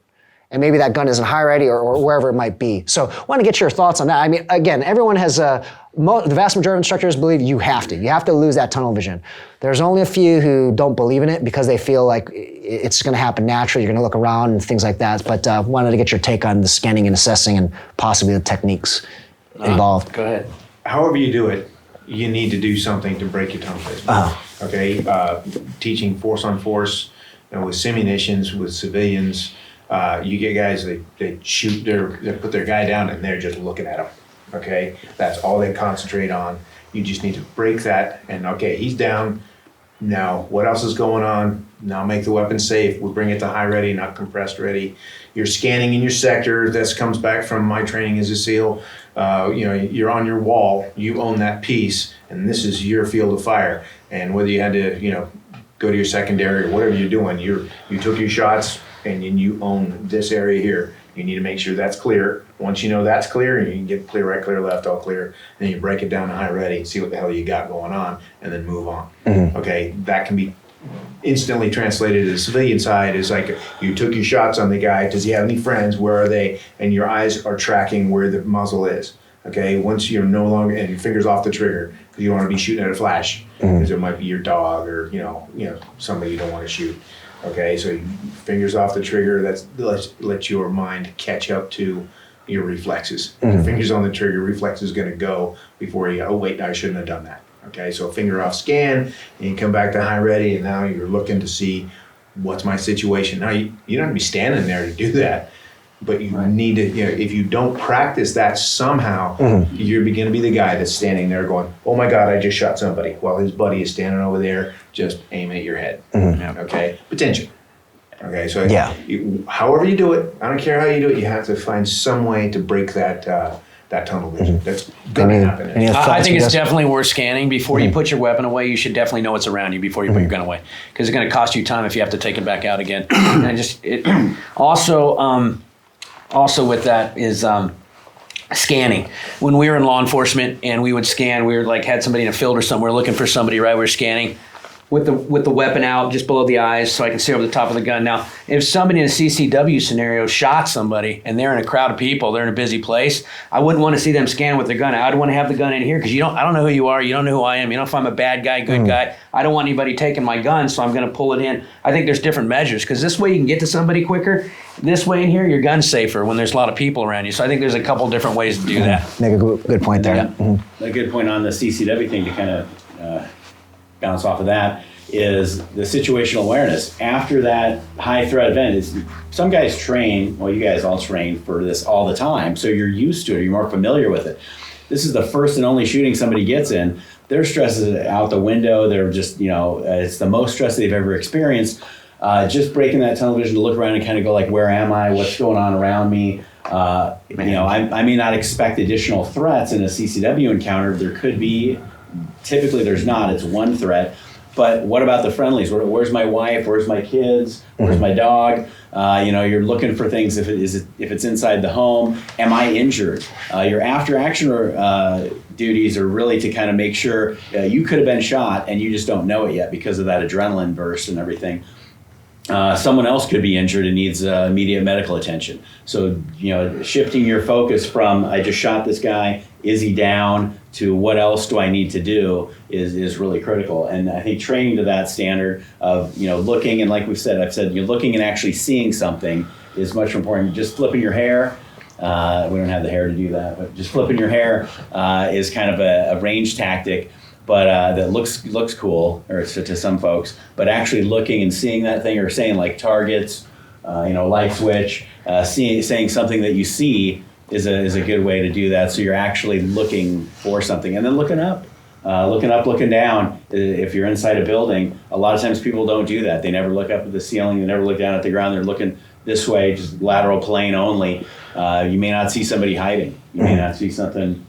And maybe that gun isn't high ready or wherever it might be. So I want to get your thoughts on that. I mean, again, everyone has, the vast majority of instructors believe you have to lose that tunnel vision. There's only a few who don't believe in it because they feel like it's going to happen naturally. You're going to look around and things like that. But wanted to get your take on the scanning and assessing and possibly the techniques involved. Go ahead. However you do it, you need to do something to break your tunnel vision. Okay, teaching force on force, with simunitions, with civilians. You get guys, they shoot they put their guy down and they're just looking at him. Okay, that's all they concentrate on. You just need to break that and okay, he's down. Now, what else is going on? Now make the weapon safe. We'll bring it to high ready, not compressed ready. You're scanning in your sector. This comes back from my training as a SEAL. You're on your wall. You own that piece, and this is your field of fire. And whether you had to, go to your secondary or whatever you're doing, you took your shots, and you own this area here. You need to make sure that's clear. Once you know that's clear, you can get clear right, clear left, all clear. Then you break it down to high ready, see what the hell you got going on, and then move on. Mm-hmm. Okay, that can be instantly translated to the civilian side. Is like you took your shots on the guy. Does he have any friends? Where are they? And your eyes are tracking where the muzzle is. Okay, once you're no longer and your fingers off the trigger, because you don't want to be shooting at a flash, because it might be your dog or somebody you don't want to shoot. Okay, so fingers off the trigger. Let your mind catch up to your reflexes. Mm-hmm. Fingers on the trigger, reflex is going to go before you. Oh wait, I shouldn't have done that. Okay, so finger off scan, and you come back to high ready, and now you're looking to see what's my situation. Now you don't have to be standing there to do that, but you need to. If you don't practice that somehow, you're going to be the guy that's standing there going, "Oh my God, I just shot somebody," while his buddy is standing over there just aiming at your head. Mm-hmm. Okay, potential. Okay, so however you do it, I don't care how you do it, you have to find some way to break that tunnel vision. Mm-hmm. That's going to happen. I think it's definitely worth scanning. Before you put your weapon away, you should definitely know what's around you before you put your gun away, because it's going to cost you time if you have to take it back out again. And also with that is scanning. When we were in law enforcement and we would scan, we were had somebody in a field or somewhere looking for somebody, right? We were scanning with the weapon out just below the eyes so I can see over the top of the gun. Now, if somebody in a CCW scenario shot somebody and they're in a crowd of people, they're in a busy place, I wouldn't want to see them scan with their gun. I'd want to have the gun in here because I don't know who you are, you don't know who I am, you don't know if I'm a bad guy, good guy. I don't want anybody taking my gun, so I'm going to pull it in. I think there's different measures because this way you can get to somebody quicker. This way in here, your gun's safer when there's a lot of people around you. So I think there's a couple different ways to do that. Make a good point there. Yeah. Mm-hmm. A good point on the CCW thing to kind of bounce off of that is the situational awareness. After that high threat event, some guys train, well, you guys all train for this all the time, so you're used to it, you're more familiar with it. This is the first and only shooting somebody gets in. Their stress is out the window. They're just, it's the most stress they've ever experienced. Just breaking that tunnel vision to look around and kind of go where am I? What's going on around me? I may not expect additional threats in a CCW encounter. There could be. Typically, there's not. It's one threat. But what about the friendlies? Where's my wife? Where's my kids? Where's my dog? You're looking for things if it's inside the home. Am I injured? Your after-action duties are really to kind of make sure you could have been shot and you just don't know it yet because of that adrenaline burst and everything. Someone else could be injured and needs immediate medical attention. So, shifting your focus from I just shot this guy, is he down, to what else do I need to do is really critical. And I think training to that standard of, looking, and like I've said, you're looking and actually seeing something is much more important. Just flipping your hair, we don't have the hair to do that, but just flipping your hair is kind of a range tactic. But that looks cool, or to some folks. But actually looking and seeing that thing, or saying targets, light switch, saying something that you see is a good way to do that. So you're actually looking for something, and then looking up. looking up, looking down. If you're inside a building, a lot of times people don't do that. They never look up at the ceiling. They never look down at the ground. They're looking this way, just lateral plane only. You may not see somebody hiding. You may not see something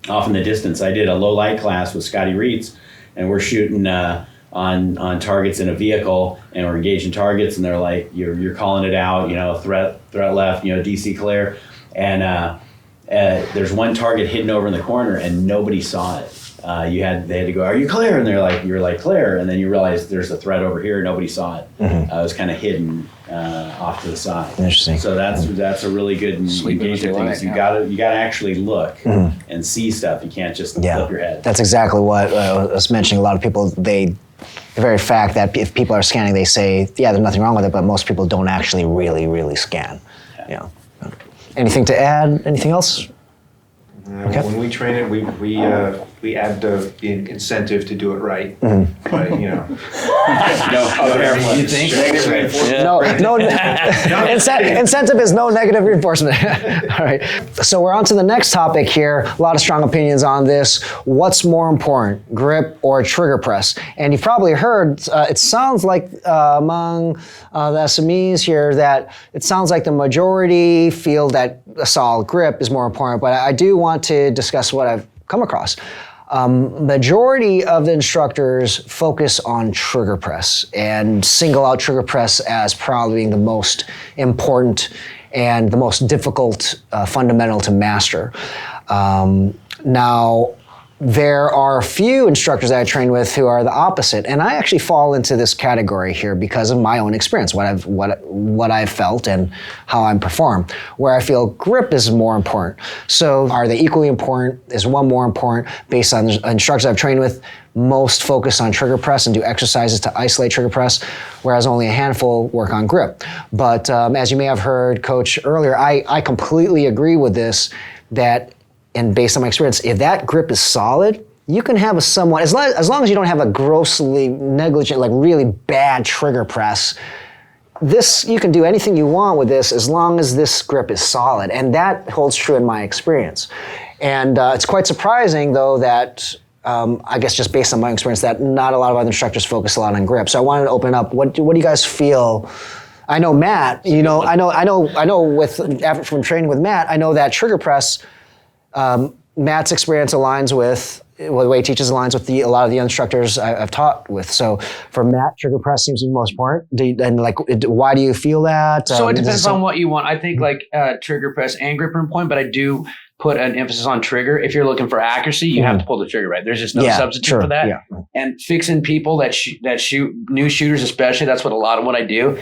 off in the distance. I did a low light class with Scotty Reitz, and we're shooting on targets in a vehicle, and we're engaging targets, and they're like, you're calling it out, threat left, DC clear, and there's one target hidden over in the corner, and nobody saw it. They had to go, are you clear? And you're like clear, and then you realize there's a threat over here. Nobody saw it. It was kind of hidden off to the side. Interesting. So that's a really good engagement thing. You gotta actually look and see stuff. You can't just flip your head. That's exactly what I was mentioning. A lot of people, the very fact that if people are scanning, they say, yeah, there's nothing wrong with it, but most people don't actually really, really scan. Yeah. Anything to add? Anything else? Okay. When we train it, we add the incentive to do it right. But You think? Incentive is no negative reinforcement. All right. So we're on to the next topic here. A lot of strong opinions on this. What's more important, grip or trigger press? And you've probably heard, it sounds like among the SMEs here that it sounds like the majority feel that a solid grip is more important, but I do want to discuss what I've come across. Majority of the instructors focus on trigger press and single out trigger press as probably being the most important and the most difficult fundamental to master. Now, there are a few instructors that I train with who are the opposite, and I actually fall into this category here because of my own experience, what I've felt and how I perform, where I feel grip is more important. So are they equally important? Is one more important? Based on the instructors I've trained with, most focus on trigger press and do exercises to isolate trigger press, whereas only a handful work on grip. But as you may have heard Coach earlier, I completely agree with this, and based on my experience, if that grip is solid, you can have a somewhat, as long as you don't have a grossly negligent, like really bad trigger press, you can do anything you want with this as long as this grip is solid. And that holds true in my experience. And it's quite surprising though that, I guess just based on my experience, that not a lot of other instructors focus a lot on grip. So I wanted to open up, what do you guys feel? I know Matt, I know from training with Matt, I know that trigger press, Matt's experience aligns with, the way he teaches aligns with a lot of the instructors I've taught with. So for Matt, trigger press seems to be most important. Why do you feel that? So it depends on what you want. I think trigger press and grip are important, but I do put an emphasis on trigger. If you're looking for accuracy, you have to pull the trigger right. There's just no substitute for that. Yeah. And fixing people that shoot, new shooters especially, that's what a lot of what I do.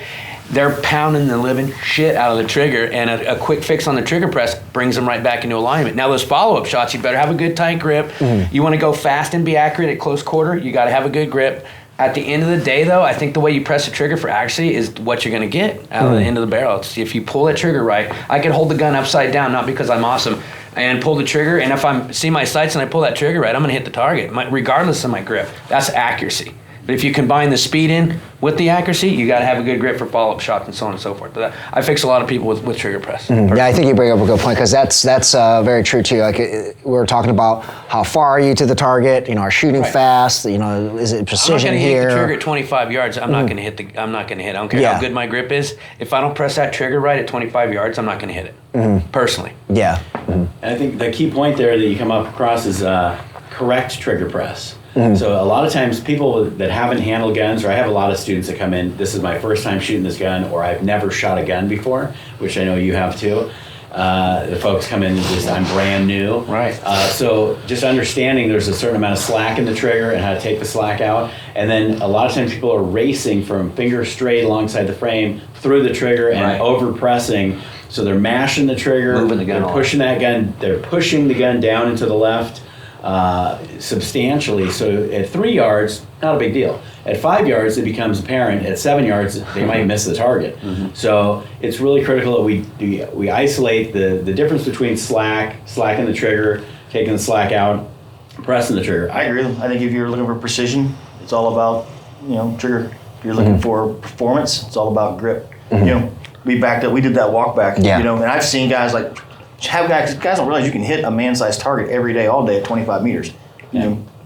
They're pounding the living shit out of the trigger, and a quick fix on the trigger press brings them right back into alignment. Now those follow-up shots, you better have a good tight grip. You want to go fast and be accurate at close quarter, you got to have a good grip. At the end of the day, though, I think the way you press the trigger for accuracy is what you're going to get out of the end of the barrel. It's, if you pull that trigger right, I can hold the gun upside down, not because I'm awesome, and pull the trigger, and if I see my sights and I pull that trigger right, I'm going to hit the target, regardless of my grip. That's accuracy. But if you combine the speed in with the accuracy, you got to have a good grip for follow-up shots and so on and so forth. But I fix a lot of people with trigger press. Yeah, I think you bring up a good point, because that's very true too. Like we're talking about how far are you to the target? Are shooting fast? Is it precision here? I'm not going to hit the trigger at 25 yards. I'm not going to hit. I don't care how good my grip is. If I don't press that trigger right at 25 yards, I'm not going to hit it. Personally. Yeah. And I think the key point there that you come up across is correct trigger press. So a lot of times people that haven't handled guns, or I have a lot of students that come in, this is my first time shooting this gun, or I've never shot a gun before, which I know you have too. The folks come in and just, I'm brand new. Right. So just understanding there's a certain amount of slack in the trigger and how to take the slack out. And then a lot of times people are racing from finger straight alongside the frame through the trigger and over pressing. So they're mashing the trigger, moving the gun, they're pushing that gun, they're pushing the gun down into the left. Substantially. So at 3 yards, not a big deal. At 5 yards, it becomes apparent. At 7 yards, they might miss the target. So it's really critical that we isolate the difference between slacking the trigger, taking the slack out, pressing the trigger. I agree with them. I think if you're looking for precision, it's all about trigger. If you're looking for performance, it's all about grip. We backed up. We did that walk back. And I've seen guys guys don't realize you can hit a man-sized target every day, all day at 25 meters.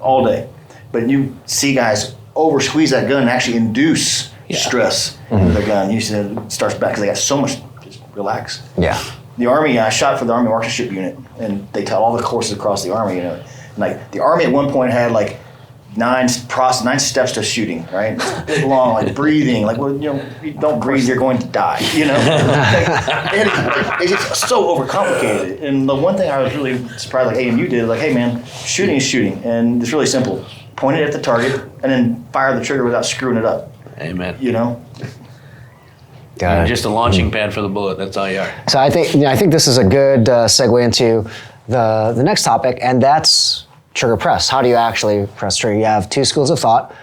all day. But you see guys over squeeze that gun and actually induce stress in the gun. You see it starts back because they got so much, just relax. Yeah. The Army, I shot for the Army Marksmanship Unit, and they taught all the courses across the Army, And like the Army at one point had like 9 steps to shooting, right? Big, long, like breathing, like, well, you don't breathe, you're going to die, It's just so overcomplicated. And the one thing I was really surprised, like AMU did, like, hey man, shooting is shooting, and it's really simple. Point it at the target, and then fire the trigger without screwing it up. Amen. Got it. Just a launching pad for the bullet. That's all you are. So I think this is a good segue into the next topic, and that's trigger press. How do you actually press trigger? You have 2 schools of thought,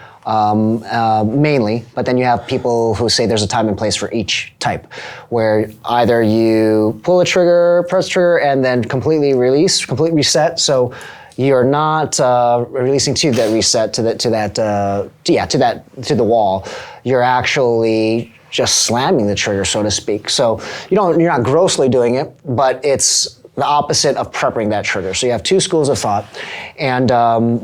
mainly, but then you have people who say there's a time and place for each type, where either you pull the trigger, press trigger, and then completely release, complete reset. So you're not releasing to that reset to the wall. You're actually just slamming the trigger, so to speak. So you're not grossly doing it, but it's the opposite of prepping that trigger. So you have 2 schools of thought, and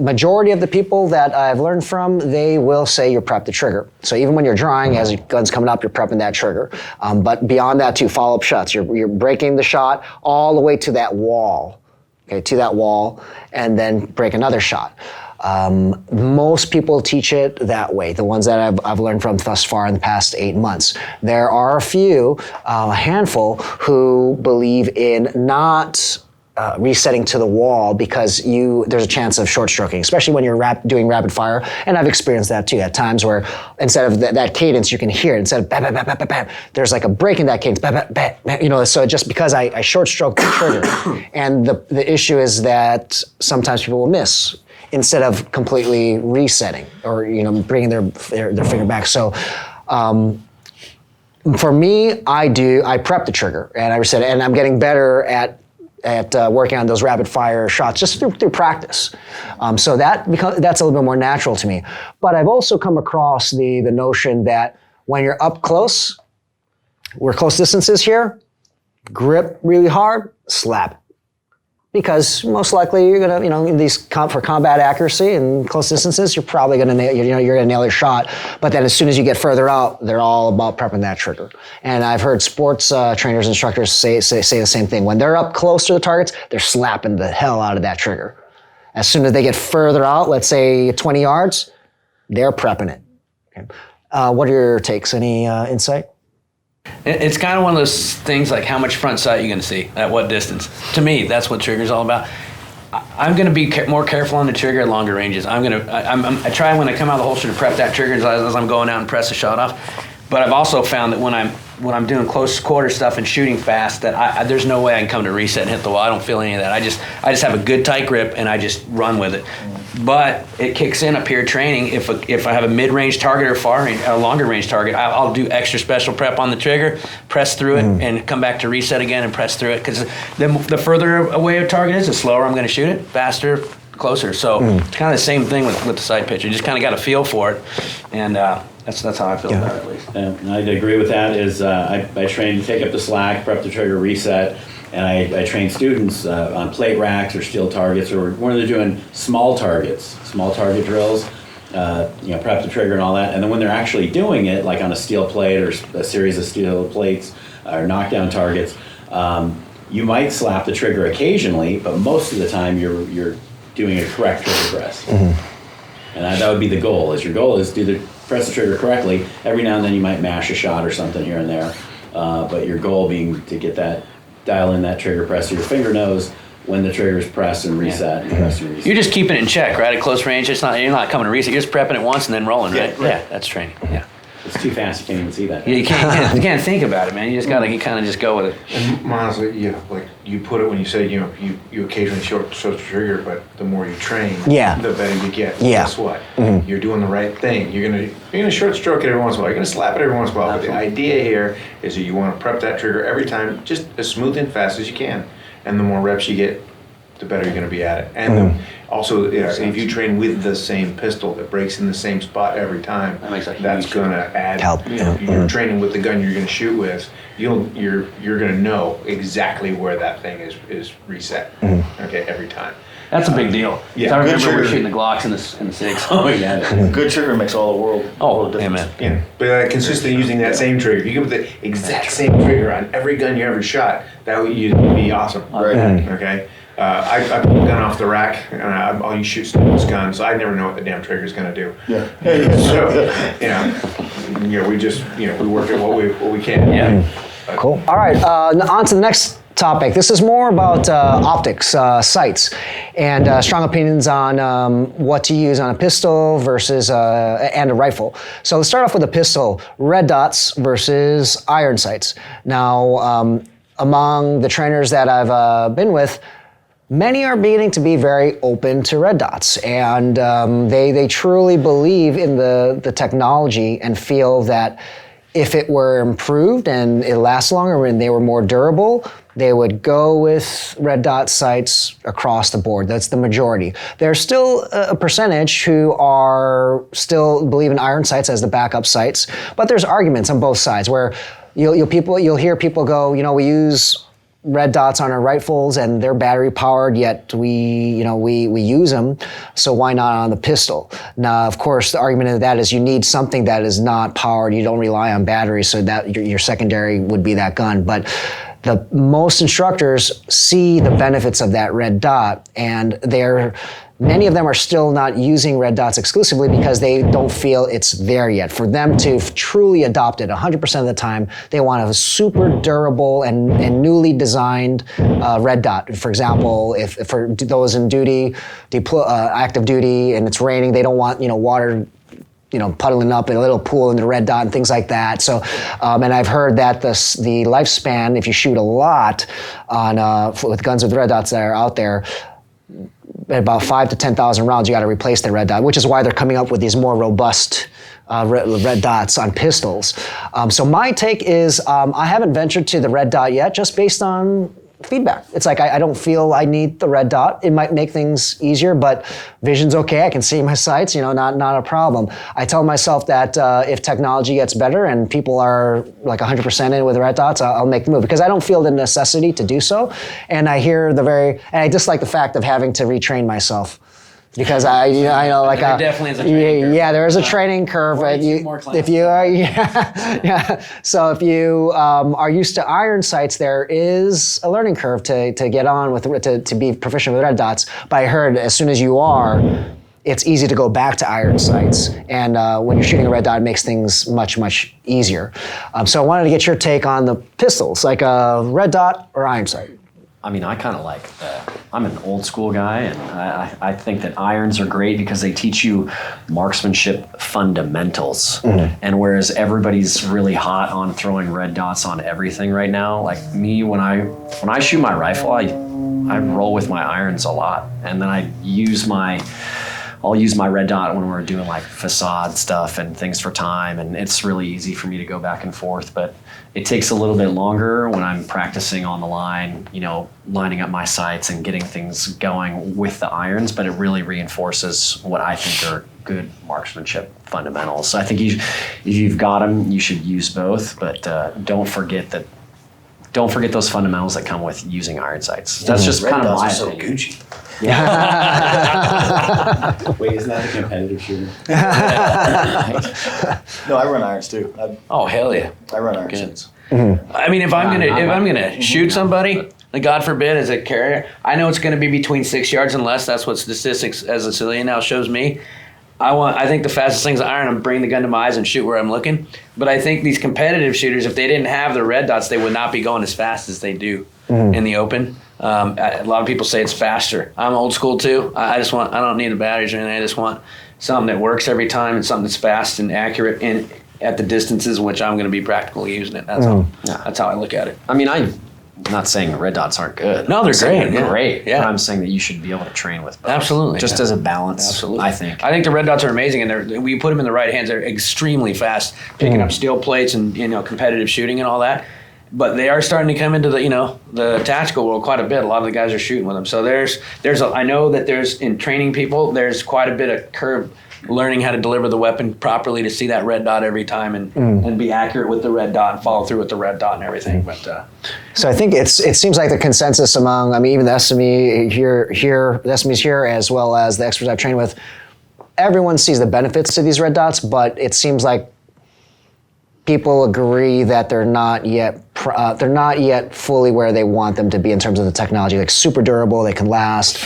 majority of the people that I've learned from, they will say you prep the trigger. So even when you're drawing, as your gun's coming up, you're prepping that trigger. But beyond that, too, follow-up shots. You're breaking the shot all the way to that wall. Okay, to that wall, and then break another shot. Most people teach it that way, the ones that I've learned from thus far in the past 8 months. There are a handful, who believe in not resetting to the wall because there's a chance of short stroking, especially when you're doing rapid fire. And I've experienced that too, at times where instead of that cadence, you can hear it. Instead of bam, bam, bam, bam, bam, bam, there's like a break in that cadence, bam, bam, bam, bam, so just because I short stroke the trigger. And the issue is that sometimes people will miss instead of completely resetting or, bringing their finger back. So, for me, I prep the trigger and I reset it, and I'm getting better at working on those rapid fire shots just through practice. So that's a little bit more natural to me. But I've also come across the notion that when you're up close, we're close distances here, grip really hard, slap. Because most likely you're gonna, for combat accuracy and close distances, you're probably gonna nail your shot. But then as soon as you get further out, they're all about prepping that trigger. And I've heard sports trainers, instructors say the same thing. When they're up close to the targets, they're slapping the hell out of that trigger. As soon as they get further out, let's say 20 yards, they're prepping it. Okay. What are your takes? Any insight? It's kind of one of those things like how much front sight you're going to see at what distance. To me, that's what trigger's all about. I'm going to be more careful on the trigger at longer ranges. I try when I come out of the holster to prep that trigger as I'm going out and press the shot off. But I've also found that when I'm doing close quarter stuff and shooting fast, that there's no way I can come to reset and hit the wall. I don't feel any of that. I just have a good tight grip and I just run with it. But it kicks in up here training. If I have a mid-range target or a longer range target, I'll do extra special prep on the trigger, press through it, and come back to reset again and press through it. Because the further away a target is, the slower I'm going to shoot it, faster, closer. So it's kind of the same thing with the sight pitch. You just kind of got a feel for it, and that's how I feel about it, at least. And I'd agree with that. I train, take up the slack, prep the trigger, reset. And I train students on plate racks or steel targets, or when they're doing small target drills, prep the trigger and all that. And then when they're actually doing it, like on a steel plate or a series of steel plates or knockdown targets, you might slap the trigger occasionally, but most of the time you're doing a correct trigger press. And that would be the goal. Your goal is press the trigger correctly. Every now and then you might mash a shot or something here and there, but your goal being to dial in that trigger press so your finger knows when the trigger is pressed and reset. And press and reset. You're just keeping it in check, right? At close range, you're not coming to reset. You're just prepping it once and then rolling, right? Yeah, that's training. Yeah. It's too fast. You can't even see that. Yeah, you can't think about it, man. You just gotta kind of just go with it. And honestly, like you put it when you say you occasionally short the trigger, but the more you train, the better you get. Yeah. Guess what? You're doing the right thing. You're gonna short stroke it every once in a while. You're gonna slap it every once in a while. Absolutely. But the idea here is that you want to prep that trigger every time, just as smooth and fast as you can. And the more reps you get, the better you're going to be at it. And also, if you train with the same pistol that breaks in the same spot every time, That makes a huge that's going to add. Help. You're training with the gun you're going to shoot with. You're going to know exactly where that thing is reset. Okay, every time. That's a big deal. Yeah. I remember we were Good shooting the Glocks in the 6. Oh, yeah. Good trigger makes all the world. Oh, difference. amen. Yeah, but consistently using that same trigger. If you give the exact same trigger on every gun you ever shot, that would be awesome. Right. Okay. I pull a gun off the rack, and I'll use shoot students' guns. So I never know what the damn trigger's going to do. Yeah. So, we just we work at what we can. Yeah. Cool. All right, on to the next topic. This is more about optics, sights, and strong opinions on what to use on a pistol versus and a rifle. So let's start off with a pistol: red dots versus iron sights. Now, among the trainers that I've been with, many are beginning to be very open to red dots, and they truly believe in the technology and feel that if it were improved and it lasts longer and they were more durable, they would go with red dot sights across the board. That's the majority. There's still a percentage who are still believe in iron sights as the backup sights, but there's arguments on both sides where you'll hear people go, we use red dots on our rifles and they're battery powered, yet we use them, so why not on the pistol? Now, of course, the argument of that is you need something that is not powered. You don't rely on batteries, so that your secondary would be that gun. But the most instructors see the benefits of that red dot, and many of them are still not using red dots exclusively because they don't feel it's there yet. For them to truly adopt it 100% of the time, they want a super durable and newly designed red dot. For example, if for those in duty, active duty, and it's raining, they don't want water puddling up in a little pool in the red dot and things like that. So, and I've heard that the lifespan, if you shoot a lot with guns with red dots that are out there, at about 5,000 to 10,000 rounds, you got to replace the red dot, which is why they're coming up with these more robust red dots on pistols. So my take is I haven't ventured to the red dot yet, just based on feedback. It's like I don't feel I need the red dot. It might make things easier, but vision's okay. I can see my sights, not a problem. I tell myself that if technology gets better and people are like 100% in with red dots, I'll make the move because I don't feel the necessity to do so. And I dislike the fact of having to retrain myself. Because I know, like There definitely is a training curve. Yeah, there is a training curve. If you are, So if you are used to iron sights, there is a learning curve to get on with to be proficient with red dots. But I heard as soon as you are, it's easy to go back to iron sights. And when you're shooting a red dot, it makes things much, much easier. So I wanted to get your take on the pistols, like a red dot or iron sight. I mean, I kind of like I'm an old school guy, and I think that irons are great because they teach you marksmanship fundamentals. And whereas everybody's really hot on throwing red dots on everything right now, like me, when I shoot my rifle, I roll with my irons a lot, and then I'll use my red dot when we're doing like facade stuff and things for time, and it's really easy for me to go back and forth, but it takes a little bit longer when I'm practicing on the line, lining up my sights and getting things going with the irons, but it really reinforces what I think are good marksmanship fundamentals. So I think if you've got them, you should use both, but don't forget those fundamentals that come with using iron sights. That's just kind of my opinion. Gucci. Wait, isn't that a competitive shooter? No, I run irons too. Oh, hell yeah. I run irons. Good. I mean, if I'm gonna shoot somebody, and God forbid, as a carrier, I know it's gonna be between 6 yards and less. That's what statistics as a civilian now shows me. I think the fastest thing's iron. I'm bring the gun to my eyes and shoot where I'm looking. But I think these competitive shooters, if they didn't have the red dots, they would not be going as fast as they do in the open. A lot of people say it's faster. I'm old school too. I don't need the batteries or anything. I just want something that works every time and something that's fast and accurate and at the distances in which I'm going to be practically using it. That's all. That's how I look at it. I mean, I'm not saying red dots aren't good. No, they're great. They're great. Yeah. But I'm saying that you should be able to train with both. Absolutely. Just as a balance, Absolutely. I think. I think the red dots are amazing, and we put them in the right hands. They're extremely fast, picking up steel plates and competitive shooting and all that. but they are starting to come into the tactical world quite a bit. A lot of the guys are shooting with them. So I know that there's, in training people, there's quite a bit of curve learning how to deliver the weapon properly to see that red dot every time and be accurate with the red dot and follow through with the red dot and everything. But so I think it seems like the consensus among, I mean, even the SME the SMEs here, as well as the experts I've trained with, everyone sees the benefits to these red dots, but it seems like people agree that they're not yet fully where they want them to be in terms of the technology. Like super durable, they can last.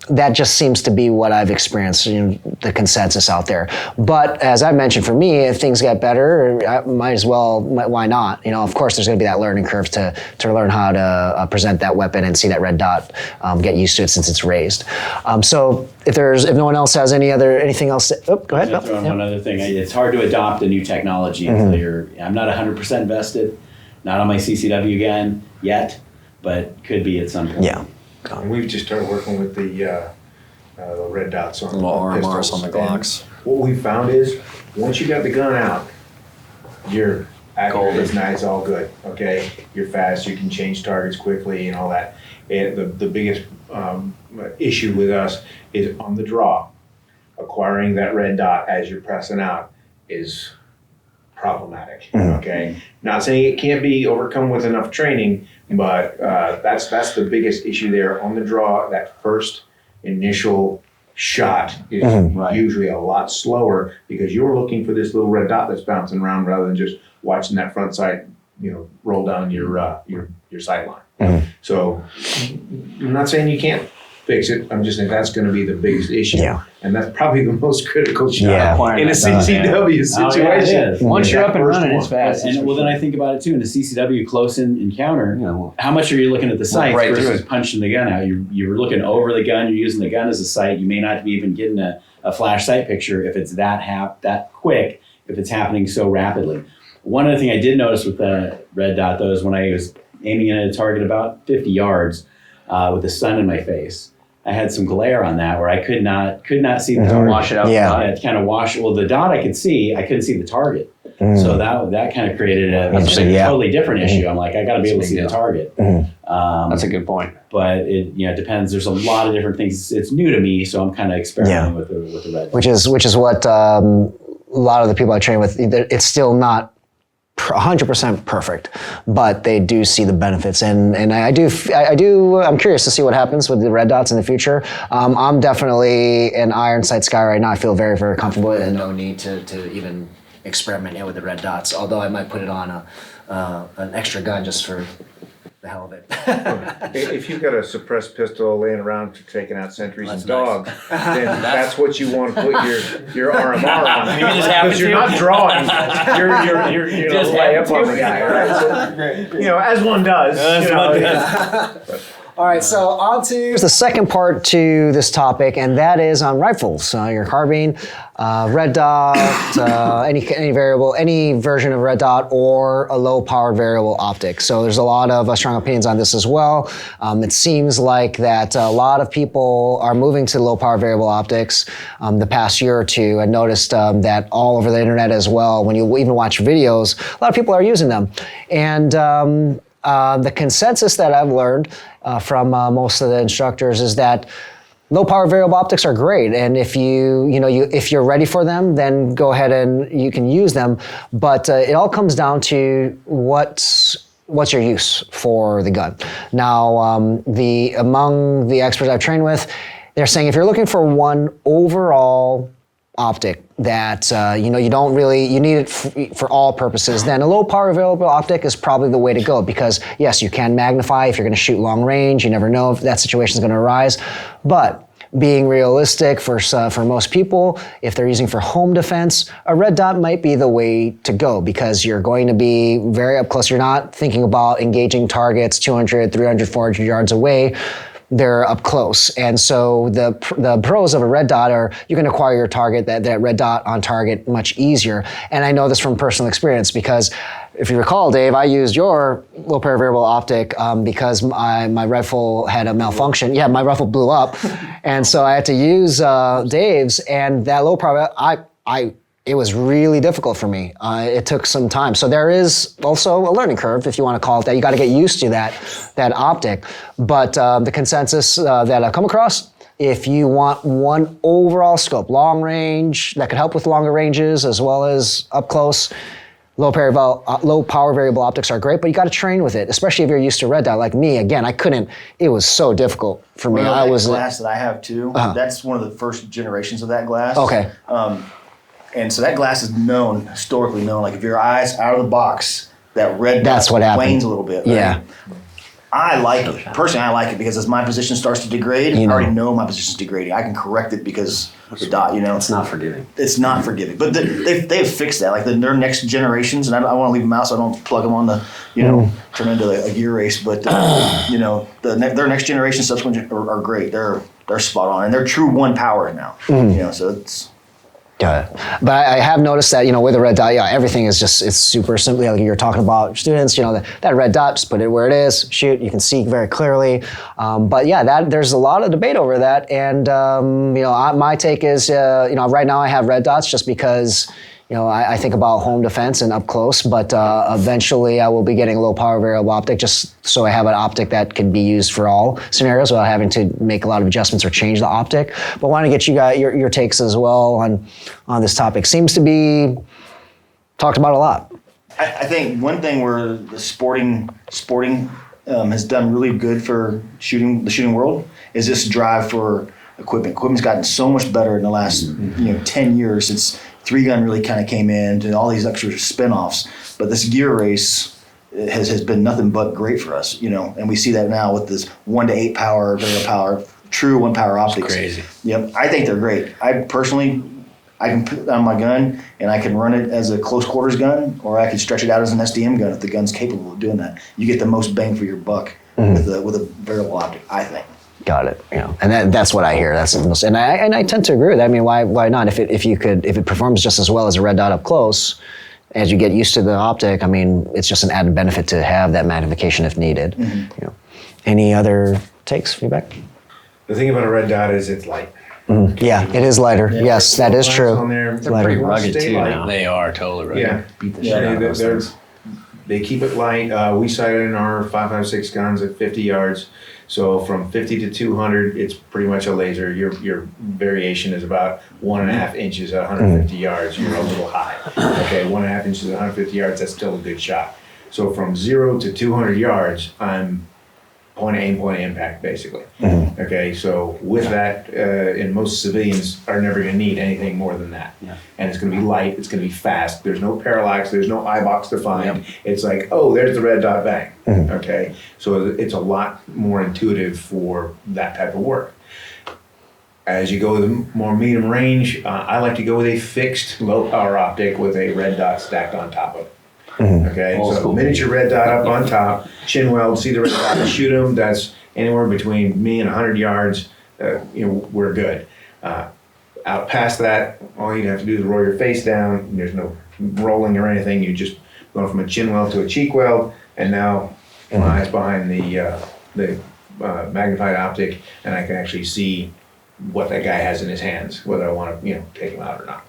That just seems to be what I've experienced, the consensus out there. But as I mentioned, for me, if things get better, I might as well. Why not? Of course, there's going to be that learning curve to learn how to present that weapon and see that red dot, get used to it since it's raised. So if no one else has anything else, go ahead. I'll throw in one other thing. It's hard to adopt a new technology until I'm not 100% invested, not on my CCW gun yet, but could be at some point. Yeah. And we've just started working with the red dots on Little RMRs pistols. on the Glocks. And what we found is, once you got the gun out, you're accurate, it's nice, all good, okay? You're fast, you can change targets quickly and all that. And the biggest issue with us is on the draw. Acquiring that red dot as you're pressing out is problematic, okay? Not saying it can't be overcome with enough training, but that's the biggest issue there. On the draw, that first initial shot is usually a lot slower because you're looking for this little red dot that's bouncing around rather than just watching that front sight, roll down your sight line. So I'm not saying you can't fix it. I'm just saying that's going to be the biggest issue. Yeah. And that's probably the most critical shot in a CCW situation. Once you're up and running, it's fast. And then I think about it too, in a CCW close-in encounter, how much are you looking at the sights versus punching the gun out? You're looking over the gun, you're using the gun as a sight. You may not be even getting a flash sight picture if it's that quick, if it's happening so rapidly. One other thing I did notice with the red dot, though, is when I was aiming at a target about 50 yards with the sun in my face, I had some glare on that where I could not see the target. Wash it out. Yeah. I had to kind of wash. Well, the dot I could see, I couldn't see the target. So that kind of created a totally different issue. I'm like, I got to be able to see the target. That's a good point. But it depends. There's a lot of different things. It's new to me, so I'm kind of experimenting with the red. Which is what a lot of the people I train with. It's still not 100% perfect, but they do see the benefits, and I'm curious to see what happens with the red dots in the future. I'm definitely an iron sights guy right now. I feel very, very comfortable and no need to even experiment with the red dots, although I might put it on an extra gun just for the hell of it. If you've got a suppressed pistol laying around for taking out sentries and dogs, then that's what you want to put your RMR on. Because you're not drawing, you're just lay up on the guy, right? So, as one does. All right, so on to the second part to this topic, and that is on rifles. Your carbine, red dot, any variable, any version of red dot, or a low-powered variable optic. So there's a lot of strong opinions on this as well. It seems like that a lot of people are moving to low-powered variable optics the past year or two. I noticed that all over the internet as well. When you even watch videos, a lot of people are using them, and the consensus that I've learned from most of the instructors is that low power variable optics are great, and if if you're ready for them, then go ahead and you can use them. But it all comes down to what's your use for the gun. Now, among the experts I've trained with, they're saying if you're looking for one overall optic that you need it for all purposes, then a low power available optic is probably the way to go, because yes, you can magnify if you're going to shoot long range. You never know if that situation is going to arise, but being realistic for most people, if they're using for home defense, a red dot might be the way to go, because you're going to be very up close. You're not thinking about engaging targets 200, 300, 400 yards away. They're up close. And so the pros of a red dot are you can acquire your target, that red dot on target, much easier. And I know this from personal experience, because if you recall, Dave, I used your low power variable optic because my rifle had a malfunction. Yeah, my rifle blew up. And so I had to use Dave's, and that low power, I it was really difficult for me. It took some time. So there is also a learning curve, if you want to call it that. You got to get used to that optic. But the consensus that I've come across, if you want one overall scope, long range, that could help with longer ranges as well as up close, low power variable optics are great, but you got to train with it, especially if you're used to red dot like me. Again, I couldn't. It was so difficult for me. I was glass that I have too. That's one of the first generations of that glass. Okay. And so that glass is historically known. Like if your eyes out of the box, that red That's dot what happened. wanes a little bit. Right? Yeah. I like it. Personally, I like it because as my position starts to degrade, I already know my position's degrading. I can correct it because the dot, It's not forgiving. It's not forgiving. But they've fixed that. Like their next generations, and I want to leave them out so I don't plug them on the, turn into a gear race. But, their next generation, subsequent are great. They're spot on. And they're true one power now. So it's... Got it. But I have noticed that, with a red dot, everything is it's super simple. Like you're talking about students, that red dot, just put it where it is, shoot, you can see very clearly. But there's a lot of debate over that. And, my take is, right now I have red dots just because, I think about home defense and up close, but eventually I will be getting a low power variable optic just so I have an optic that can be used for all scenarios without having to make a lot of adjustments or change the optic. But I want to get you guys your takes as well on this topic. Seems to be talked about a lot. I think one thing where the sporting has done really good for the shooting world is this drive for equipment. Equipment's gotten so much better in the last 10 years since 3-gun really kind of came in and all these extra spin-offs. But this gear race has been nothing but great for us, and we see that now with this 1 to 8 power, variable power, true 1 power optics. It's crazy. Yep, I think they're great. I can put it on my gun and I can run it as a close quarters gun, or I can stretch it out as an SDM gun if the gun's capable of doing that. You get the most bang for your buck with a variable optic, I think. Got it. And that's what I hear. That's the most, and I tend to agree with that. I mean, why not? If it performs just as well as a red dot up close, as you get used to the optic, I mean, it's just an added benefit to have that magnification if needed. Any other takes, feedback? The thing about a red dot is it's light. Yeah, it is lighter. Yeah. Yes, that is true. On there, It's lighter. Pretty rugged too now. They are totally rugged. Yeah, Beat the shit out of those things. they keep it light. We sighted in our 5.56 guns at 50 yards. So from 50 to 200, it's pretty much a laser. Your variation is about 1.5 inches at 150 yards. You're a little high. Okay, 1.5 inches at 150 yards, that's still a good shot. So from 0 to 200 yards, I'm point aim, point impact, basically. Okay, so with that, and most civilians are never going to need anything more than that. Yeah. And it's going to be light, it's going to be fast. There's no parallax, there's no eye box to find. It's like, oh, there's the red dot, bang. Okay, so it's a lot more intuitive for that type of work. As you go with a more medium range, I like to go with a fixed low power optic with a red dot stacked on top of it. Okay, Old so school. miniature red dot up on top, chin weld, see the red dot, shoot them. That's anywhere between me and 100 yards. We're good. Out past that, all you have to do is roll your face down. There's no rolling or anything. You just go from a chin weld to a cheek weld, and now my eyes behind the magnified optic, and I can actually see what that guy has in his hands, whether I want to, take him out or not.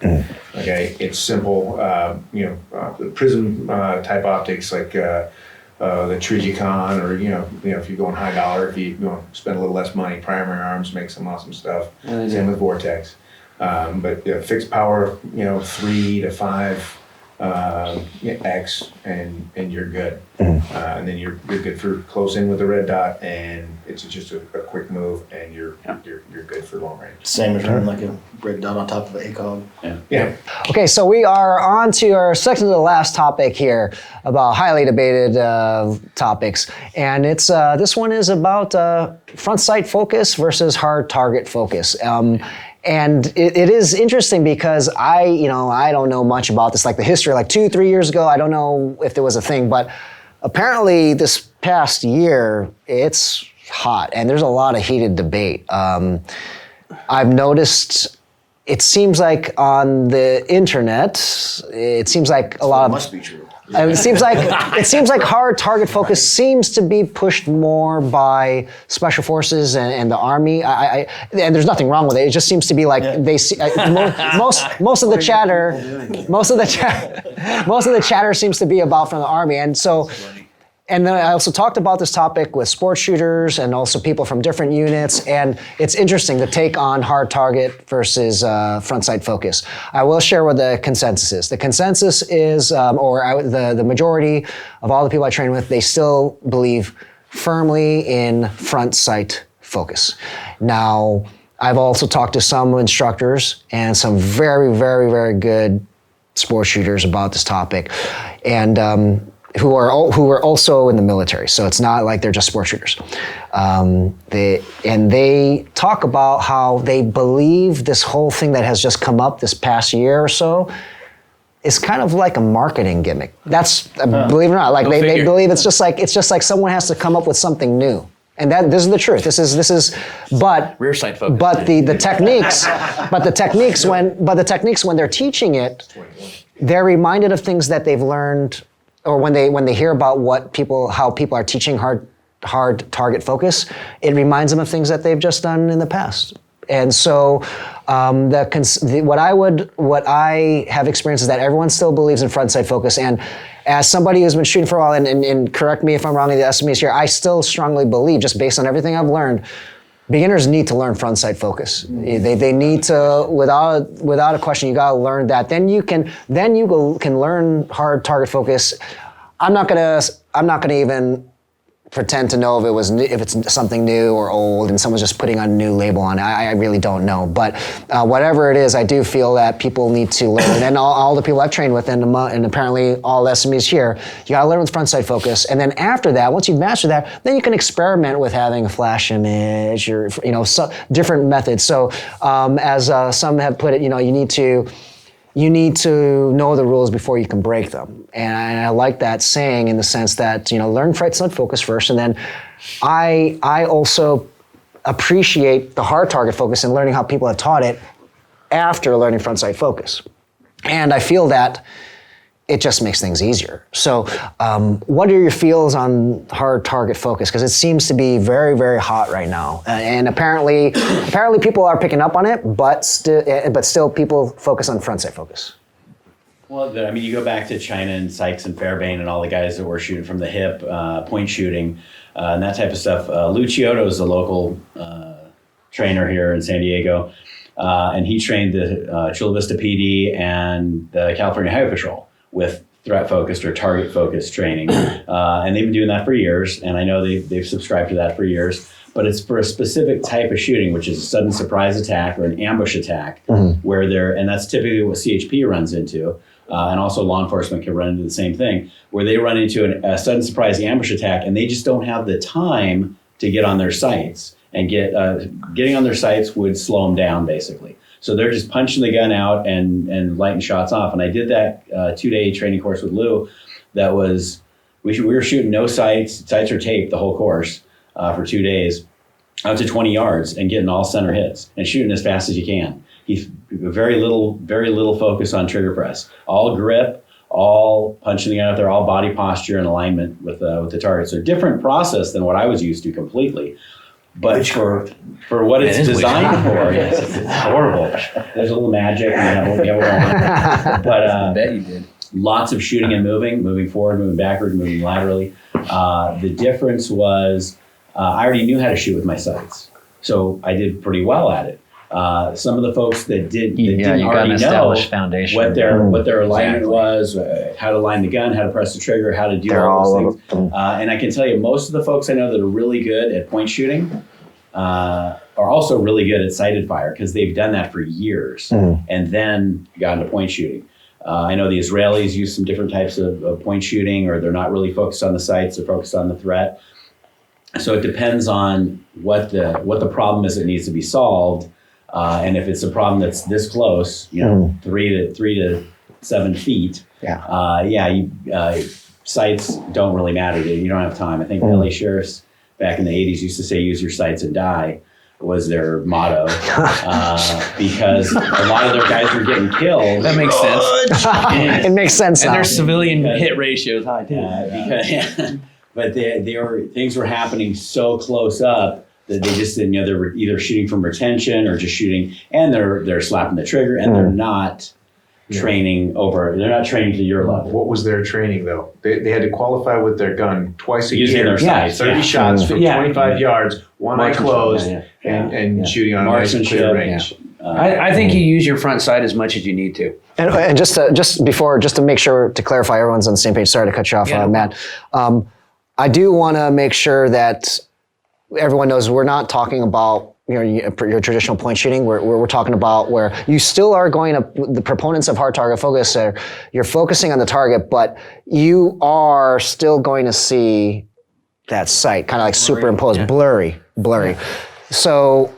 Okay, it's simple. The prism type optics like the Trigicon, or if you're going high dollar, if you want to spend a little less money, Primary Arms makes some awesome stuff. Same with Vortex, but fixed power, 3 to 5 X, and you're good. And then you're good for close in with the red dot, and it's just a quick move, and you're good for long range. Same as running like a red dot on top of an ACOG. Yeah. Okay, so we are on to our second to the last topic here about highly debated topics, and it's this one is about front sight focus versus hard target focus. And it is interesting because I don't know much about this, like the history, like 2-3 years ago, I don't know if there was a thing, but apparently this past year, it's hot and there's a lot of heated debate. I've noticed, it seems like on the internet, it seems like a lot of... Must be true. It seems like hard target focus seems to be pushed more by special forces and the army. And there's nothing wrong with it. It just seems to be like they see most of the chatter seems to be about from the army, and so. And then I also talked about this topic with sports shooters and also people from different units, and it's interesting the take on hard target versus front sight focus. I will share what the consensus is. The consensus is, the majority of all the people I train with, they still believe firmly in front sight focus. Now, I've also talked to some instructors and some very, very, very good sports shooters about this topic, and who are also in the military. So it's not like they're just sports shooters. They talk about how they believe this whole thing that has just come up this past year or so is kind of like a marketing gimmick. That's believe it or not, like they believe it's just like someone has to come up with something new. And this is the truth. This is but rear sight focus. But the techniques when they're teaching it, they're reminded of things that they've learned, or when they hear about how people are teaching hard target focus, it reminds them of things that they've just done in the past. And so, what I have experienced is that everyone still believes in front sight focus. And as somebody who's been shooting for a while, and correct me if I'm wrong in the SMEs here, I still strongly believe, just based on everything I've learned, beginners need to learn front sight focus. They need to, without a question, you gotta learn that. Then you can learn hard target focus. I'm not gonna even pretend to know if it's something new or old and someone's just putting a new label on it. I really don't know. But whatever it is, I do feel that people need to learn. And all the people I've trained with, and apparently all SMEs here, you gotta learn with front sight focus. And then after that, once you've mastered that, then you can experiment with having a flash image or different methods. So as some have put it, you need to know the rules before you can break them. And I like that saying in the sense that, learn front sight focus first, and then I also appreciate the hard target focus and learning how people have taught it after learning front sight focus. And I feel that it just makes things easier. So what are your feels on hard target focus? Because it seems to be very, very hot right now. And apparently people are picking up on it, but still people focus on front sight focus. Well, you go back to China and Sykes and Fairbairn and all the guys that were shooting from the hip, point shooting, and that type of stuff. Lou Chiodo is a local trainer here in San Diego, and he trained the Chula Vista PD and the California Highway Patrol with threat-focused or target-focused training. And they've been doing that for years, and I know they've subscribed to that for years. But it's for a specific type of shooting, which is a sudden surprise attack or an ambush attack, and that's typically what CHP runs into. And also law enforcement can run into the same thing, where they run into a sudden surprise ambush attack, and they just don't have the time to get on their sights. And getting on their sights would slow them down, basically. So they're just punching the gun out and lighting shots off. And I did that 2-day training course with Lou. That was, we were shooting no sights. Sights are taped the whole course for 2 days, out to 20 yards and getting all center hits and shooting as fast as you can. He's very little focus on trigger press. All grip, all punching the gun out there, all body posture and alignment with the target. So different process than what I was used to completely. But for what it's designed for, yes, it's horrible. There's a little magic. But I bet you did. Lots of shooting and moving forward, moving backward, moving laterally. The difference was I already knew how to shoot with my sights, so I did pretty well at it. Some of the folks that didn't already know what their alignment was, how to line the gun, how to press the trigger, how to do all those things. And I can tell you, most of the folks I know that are really good at point shooting are also really good at sighted fire because they've done that for years and then got into point shooting. I know the Israelis use some different types of point shooting, or they're not really focused on the sights, they're focused on the threat. So it depends on what the problem is that needs to be solved. And if it's a problem that's this close, 3 to 7 feet, sights don't really matter. You don't have time. I think LA sheriffs back in the 80s used to say, use your sights and die. was their motto, because a lot of their guys were getting killed. That makes sense. It makes sense And now. their civilian hit ratio is high too. But things were happening so close up that they just didn't, they were either shooting from retention or just shooting, and they're slapping the trigger, and they're not training they're not training to your level. What was their training though? They had to qualify with their gun twice a Using year. their sights, 30 shots from 25 yards, one eye closed, and shooting on a nice clear range. I think you use your front sight as much as you need to. And just to make sure to clarify, everyone's on the same page. Sorry to cut you off, Matt. I do want to make sure that everyone knows we're not talking about your traditional point shooting. We're talking about where you still are going to, the proponents of hard target focus you're focusing on the target, but you are still going to see that sight kind of like superimposed, blurry. So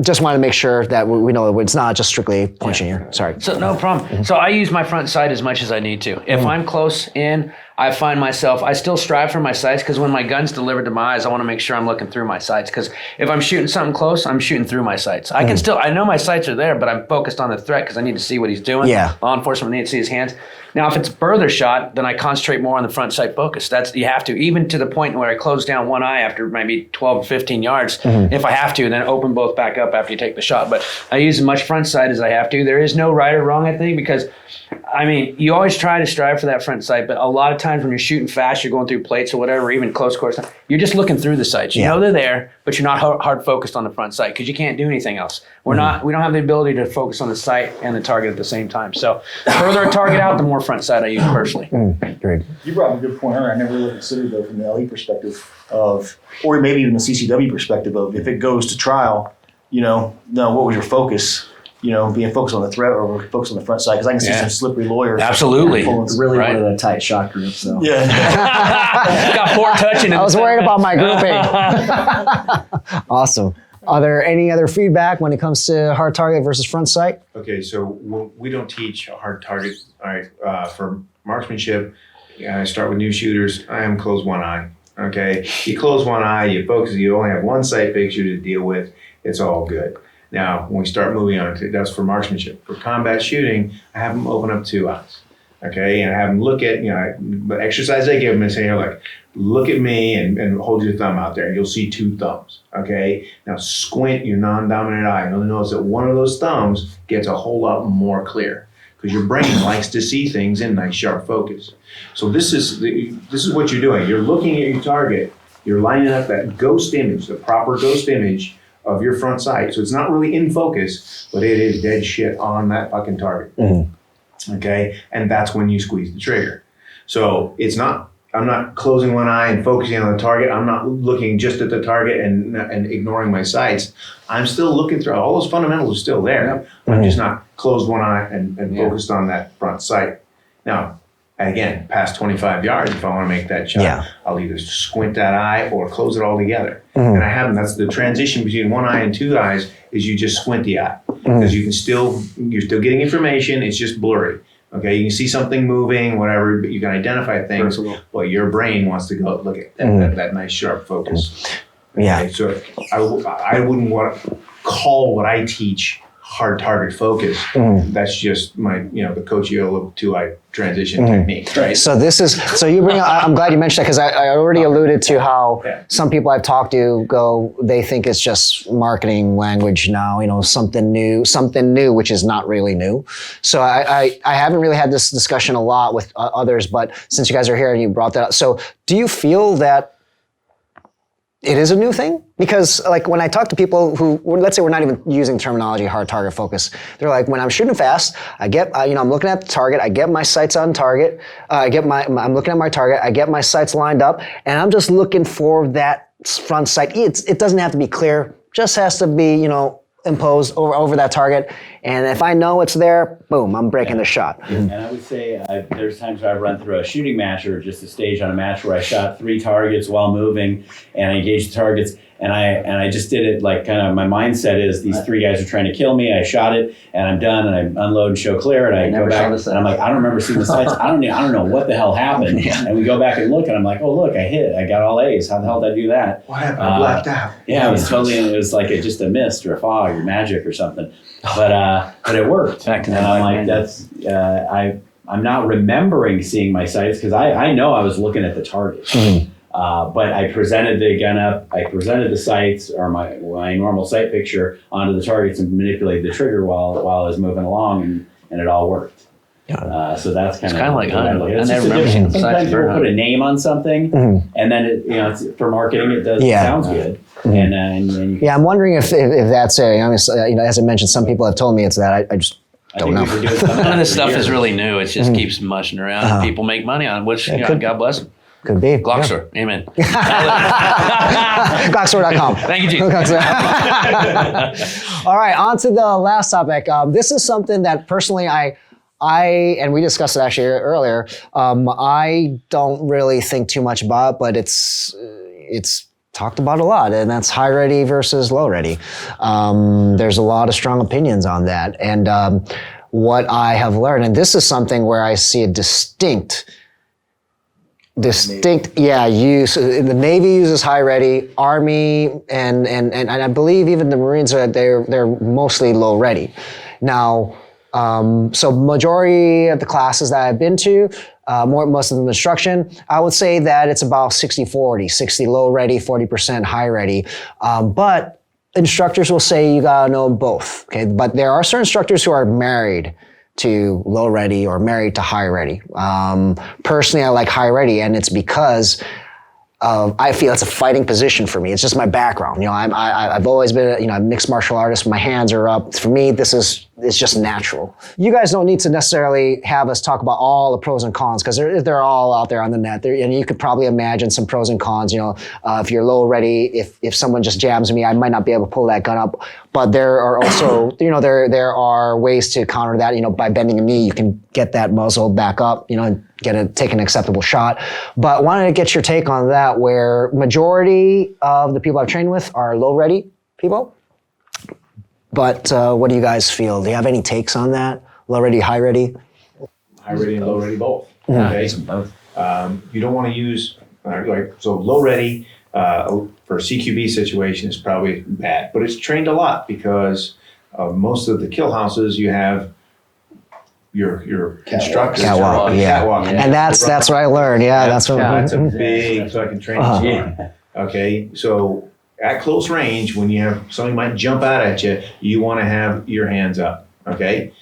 just want to make sure that we know it's not just strictly point shooting. Sorry. So no problem. So I use my front sight as much as I need to. If I'm close in, I find myself, I still strive for my sights, because when my gun's delivered to my eyes, I want to make sure I'm looking through my sights, because if I'm shooting something close, I'm shooting through my sights. I can still, I know my sights are there, but I'm focused on the threat because I need to see what he's doing. Yeah. Law enforcement need to see his hands. Now, if it's further shot, then I concentrate more on the front sight focus. You have to, even to the point where I close down one eye after maybe 12 or 15 yards. If I have to, then open both back up after you take the shot. But I use as much front sight as I have to. There is no right or wrong, I think, because you always try to strive for that front sight, but a lot of times when you're shooting fast, you're going through plates or whatever, or even close quarters, you're just looking through the sights. You know they're there, but you're not hard focused on the front sight because you can't do anything else. We don't have the ability to focus on the sight and the target at the same time. So the further a target out, the more front sight I use personally. Great. You brought up a good point earlier. I never really considered, though, from the LE perspective of, or maybe even the CCW perspective of, if it goes to trial, what was your focus? Being focused on the threat or focused on the front side, because I can see some slippery lawyers. Absolutely. Really wanted a tight shot group. So Yeah. Got 4 touching. I was worried about my grouping. Awesome. Are there any other feedback when it comes to hard target versus front sight? Okay, so we don't teach a hard target. All right, for marksmanship, I start with new shooters. I am close one eye. Okay, you close one eye, you focus, you only have one sight picture to deal with. It's all good. Now, when we start moving on to, that's for marksmanship. For combat shooting, I have them open up 2 eyes. Okay, and I have them look at, the exercise I give them and say, look at me and hold your thumb out there. You'll see 2 thumbs. Okay, now squint your non-dominant eye. You'll notice that one of those thumbs gets a whole lot more clear, because your brain likes to see things in nice sharp focus. So this is what you're doing. You're looking at your target. You're lining up that ghost image, the proper ghost image of your front sight. So it's not really in focus, but it is dead shit on that fucking target. Okay, and that's when you squeeze the trigger. So I'm not closing one eye and focusing on the target. I'm not looking just at the target and ignoring my sights. I'm still looking through, all those fundamentals are still there. I'm just not closed one eye and focused on that front sight. Now, again, past 25 yards, if I want to make that shot, I'll either squint that eye or close it all together. And I have them, that's the transition between one eye and 2 eyes, is you just squint the eye. Because you're still getting information, it's just blurry. Okay, you can see something moving, whatever, but you can identify things, but your brain wants to go look at that nice sharp focus. Okay, so I wouldn't want to call what I teach hard target focus. That's just my, the Cochiolo 2-eye transition technique, right? So you bring up, I'm glad you mentioned that, because I already alluded to how some people I've talked to they think it's just marketing language now, something new, which is not really new. So I haven't really had this discussion a lot with others, but since you guys are here and you brought that up, so do you feel that it is a new thing? Because when I talk to people who, let's say we're not even using terminology hard target focus, they're like, when I'm shooting fast, I'm looking at the target, I get my sights on target, I'm looking at my target, I get my sights lined up, and I'm just looking for that front sight. It doesn't have to be clear, just has to be, imposed over that target. And if I know it's there, boom, I'm breaking the shot. And I would say there's times where I've run through a shooting match or just a stage on a match where I shot 3 targets while moving and I engaged the targets. And I just did it like kind of my mindset is these 3 guys are trying to kill me. I shot it and I'm done and I unload and show clear and I go back and I'm like, I don't remember seeing the sights. I don't know what the hell happened. And we go back and look and I'm like, oh look, I hit. I got all A's. How the hell did I do that? What happened? I blacked out. Yeah, it was totally. It was like just a mist or a fog or magic or something. But it worked. And I'm like, that's I'm not remembering seeing my sights because I know I was looking at the target. But I presented the gun up, I presented the sights or my normal sight picture onto the targets and manipulated the trigger while I was moving along, and it all worked. So that's kind of like hunting. It's I never remember seeing the sights. Sometimes people put a name on something, and then it's, for marketing, it sounds good. And then I'm wondering if that's a. I mean, as I mentioned, some people have told me it's that. I just don't know. None of this stuff is really new. It just keeps mushing around. And people make money on it, which God bless them. Could be. Glockstore. Yeah. Amen. Glockstore.com. Thank you, Jesus. All right, on to the last topic. This is something that personally I and we discussed it actually earlier. I don't really think too much about, but it's talked about a lot, and that's high ready versus low ready. There's a lot of strong opinions on that, and what I have learned, and this is something where I see a distinct use. The Navy uses high ready, Army, and I believe even the Marines they're mostly low ready. Now, so majority of the classes that I've been to, most of them instruction, I would say that it's about 60-40, 60 low ready, 40% high ready. But instructors will say you gotta know both. Okay, but there are certain instructors who are married to low ready or married to high ready. Personally, I like high ready, and it's because I feel it's a fighting position for me. It's just my background. I've always been a mixed martial artist. My hands are up. For me, it's just natural. You guys don't need to necessarily have us talk about all the pros and cons because they're all out there on the net. And you could probably imagine some pros and cons. If you're low ready, if someone just jams me, I might not be able to pull that gun up. But there are also, there are ways to counter that. By bending a knee, you can get that muzzle back up. Take an acceptable shot. But wanted to get your take on that, where majority of the people I've trained with are low ready people. But what do you guys feel? Do you have any takes on that? Low ready, high ready? High ready and low ready both. Yeah. Okay. Both. You don't want to use so low ready for CQB situation is probably bad, but it's trained a lot because most of the kill houses you have your instructors catwalk, catwalk. And that's what I learned. Yeah, that's what. That's a big fucking training scheme. Okay, so at close range, when you have somebody might jump out at you, you want to have your hands up. Okay,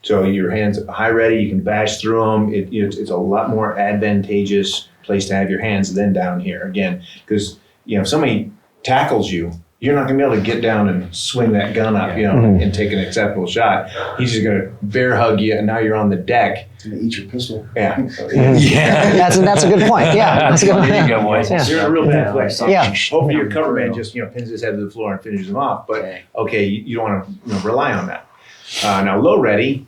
so your hands high ready, you can bash through them. It's a lot more advantageous place to have your hands than down here again, because if somebody tackles you, you're not going to be able to get down and swing that gun up, and take an acceptable shot. He's just going to bear hug you, and now you're on the deck. He's going to eat your pistol. Yeah. That's a good point. Yeah, that's a good point. There you go, boys. Yeah. You're in a real bad place. Yeah. Hopefully your cover man just pins his head to the floor and finishes him off. But okay, you don't want to rely on that. Now low ready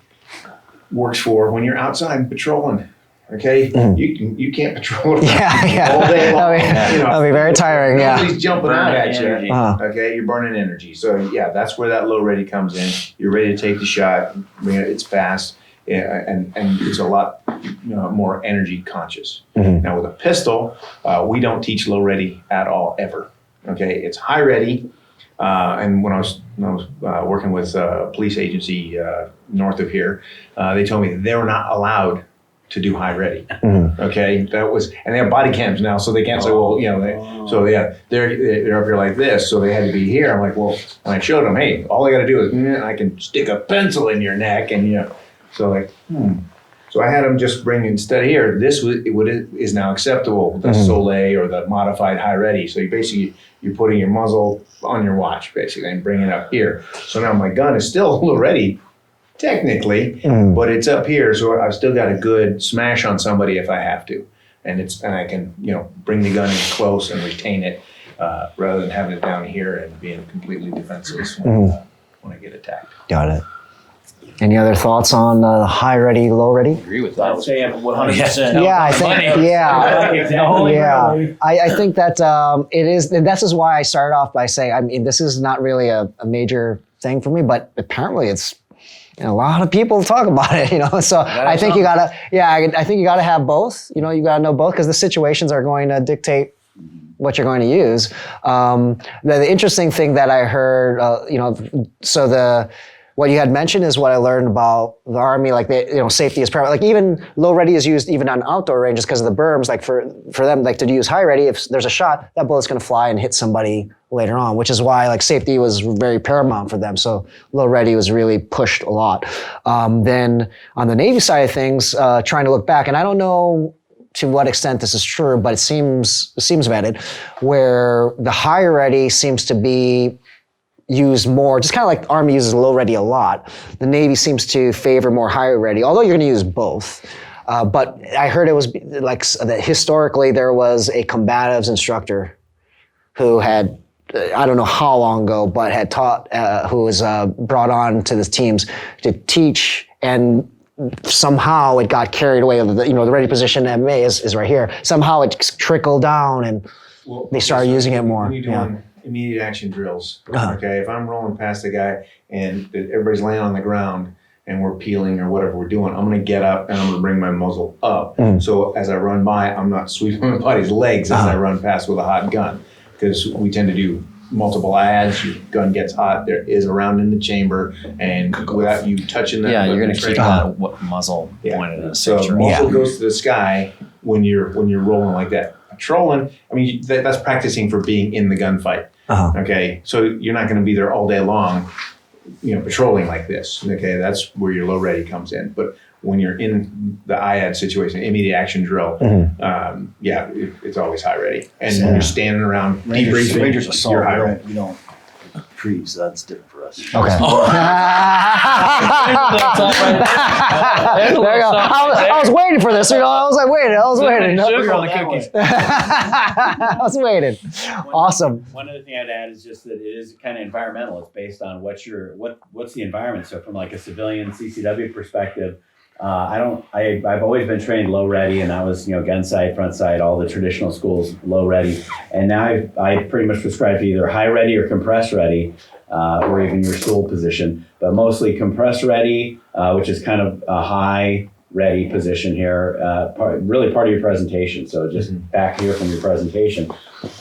works for when you're outside patrolling. Okay, you can't patrol all day long. That'll be very tiring. Nobody's jumping out at you. Uh-huh. You're burning energy. So that's where that low ready comes in. You're ready to take the shot. It's fast, and it's a lot more energy conscious. Now with a pistol, we don't teach low ready at all ever. Okay, it's high ready. And when I was working with a police agency north of here, they told me they were not allowed to do high ready. Okay, and they have body cams now, so they can't say, they're up here like this, so they had to be here. I'm like, well, and I showed them, hey, all I got to do is I can stick a pencil in your neck, and so So I had them just bring instead of here. This is now acceptable, the Soleil or the modified high ready. So you're putting your muzzle on your watch basically and bringing it up here. So now my gun is still a little ready. Technically, but it's up here, so I've still got a good smash on somebody if I have to, and I can bring the gun in close and retain it rather than having it down here and being completely defenseless when I get attacked. Got it. Any other thoughts on high ready, low ready? Agree with I that. would say 100%. Yeah, I think. Yeah, I think that it is, and this is why I started off by saying, I mean, this is not really a major thing for me, but apparently it's. And a lot of people talk about it, So I think you gotta, I think you gotta have both. You gotta know both because the situations are going to dictate what you're going to use. The interesting thing that I heard, what you had mentioned is what I learned about the Army, like safety is paramount. Like even low ready is used even on outdoor ranges because of the berms. Like for them, like to use high ready, if there's a shot, that bullet's going to fly and hit somebody later on, which is why like safety was very paramount for them. So low ready was really pushed a lot. Then on the Navy side of things, trying to look back, and I don't know to what extent this is true, but it seems vetted, where the high ready seems to be used more, just kind of like the Army uses low ready a lot. The Navy seems to favor more high ready, although you're going to use both. But I heard it was like that historically there was a combatives instructor who had, I don't know how long ago, but had taught, who was brought on to the teams to teach, and somehow it got carried away. The ready position MA is right here. Somehow it trickled down and they started using it more. Immediate action drills. Okay, if I'm rolling past a guy and everybody's laying on the ground and we're peeling or whatever we're doing, I'm going to get up and I'm going to bring my muzzle up. So as I run by, I'm not sweeping my buddy's legs as I run past with a hot gun, because we tend to do multiple ads. Your gun gets hot. There is a round in the chamber, and without you touching that, you're going to keep that muzzle pointed at a so picture. muzzle goes to the sky when you're rolling like that. Patrolling, I mean, that's practicing for being in the gunfight. Okay, so you're not going to be there all day long, patrolling like this. Okay, that's where your low ready comes in. But when you're in the IAD situation, immediate action drill, it's always high ready. And when you're standing around debriefing, Rangers assault, you're high ready. we don't trees. That's different for us. Okay. There you go. I was waiting for this. I was waiting. Sugar on the cookies. I was waiting. Awesome. One other thing I'd add is just that it is kind of environmental. It's based on what's the environment. So from like a civilian CCW perspective, I've always been trained low ready, and that was gun sight, front sight, all the traditional schools low ready. And now I pretty much prescribe to either high ready or compress ready, or even your stool position, but mostly compress ready, which is kind of a high ready position here, really part of your presentation. So just back here from your presentation.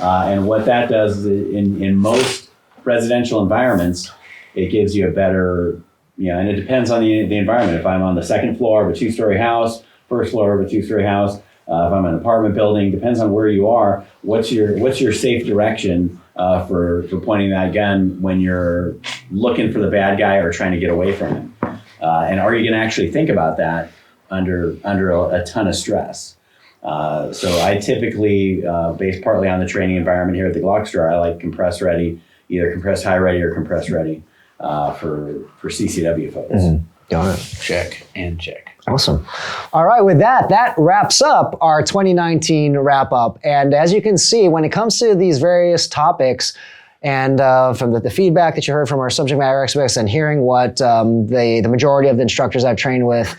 And what that does is in most residential environments, it gives you a better, and it depends on the environment. If I'm on the second floor of a 2-story house, first floor of a 2-story house, if I'm in an apartment building, depends on where you are. What's your safe direction for pointing that gun when you're looking for the bad guy or trying to get away from him? And are you going to actually think about that under a ton of stress? So I typically, based partly on the training environment here at the Glockstore, I like compress ready, either compress high ready or compress ready for CCW folks. Got it. Check and check. Awesome. All right, with that wraps up our 2019 wrap up. And as you can see, when it comes to these various topics, and from the feedback that you heard from our subject matter experts and hearing what the majority of the instructors I've trained with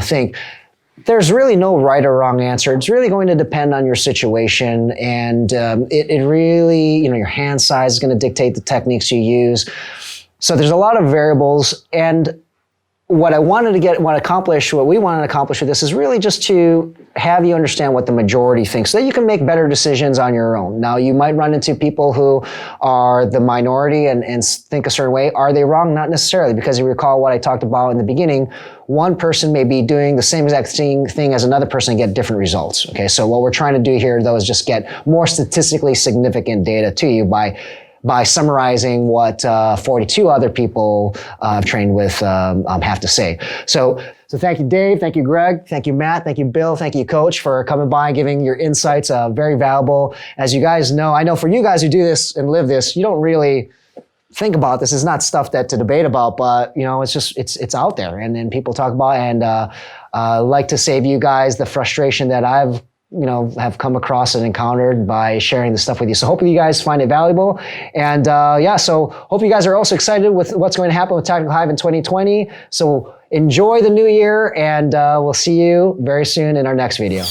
think, there's really no right or wrong answer. It's really going to depend on your situation, and it really, your hand size is going to dictate the techniques you use. So there's a lot of variables, and what we wanted to accomplish with this is really just to have you understand what the majority thinks so that you can make better decisions on your own. Now, you might run into people who are the minority and think a certain way. Are they wrong? Not necessarily, because you recall what I talked about in the beginning. One person may be doing the same exact thing as another person and get different results. Okay, so what we're trying to do here, though, is just get more statistically significant data to you by summarizing what 42 other people I've trained with have to say. So thank you, Dave. Thank you, Greg. Thank you, Matt. Thank you, Bill. Thank you, Coach, for coming by and giving your insights. Very valuable. As you guys know, I know for you guys who do this and live this, you don't really think about this. It's not stuff to debate about, but it's just it's out there, and then people talk about it. And like to save you guys the frustration that I've have come across and encountered by sharing this stuff with you. So hopefully you guys find it valuable. And so hope you guys are also excited with what's going to happen with Tactical Hyve in 2020. So enjoy the new year, and we'll see you very soon in our next video.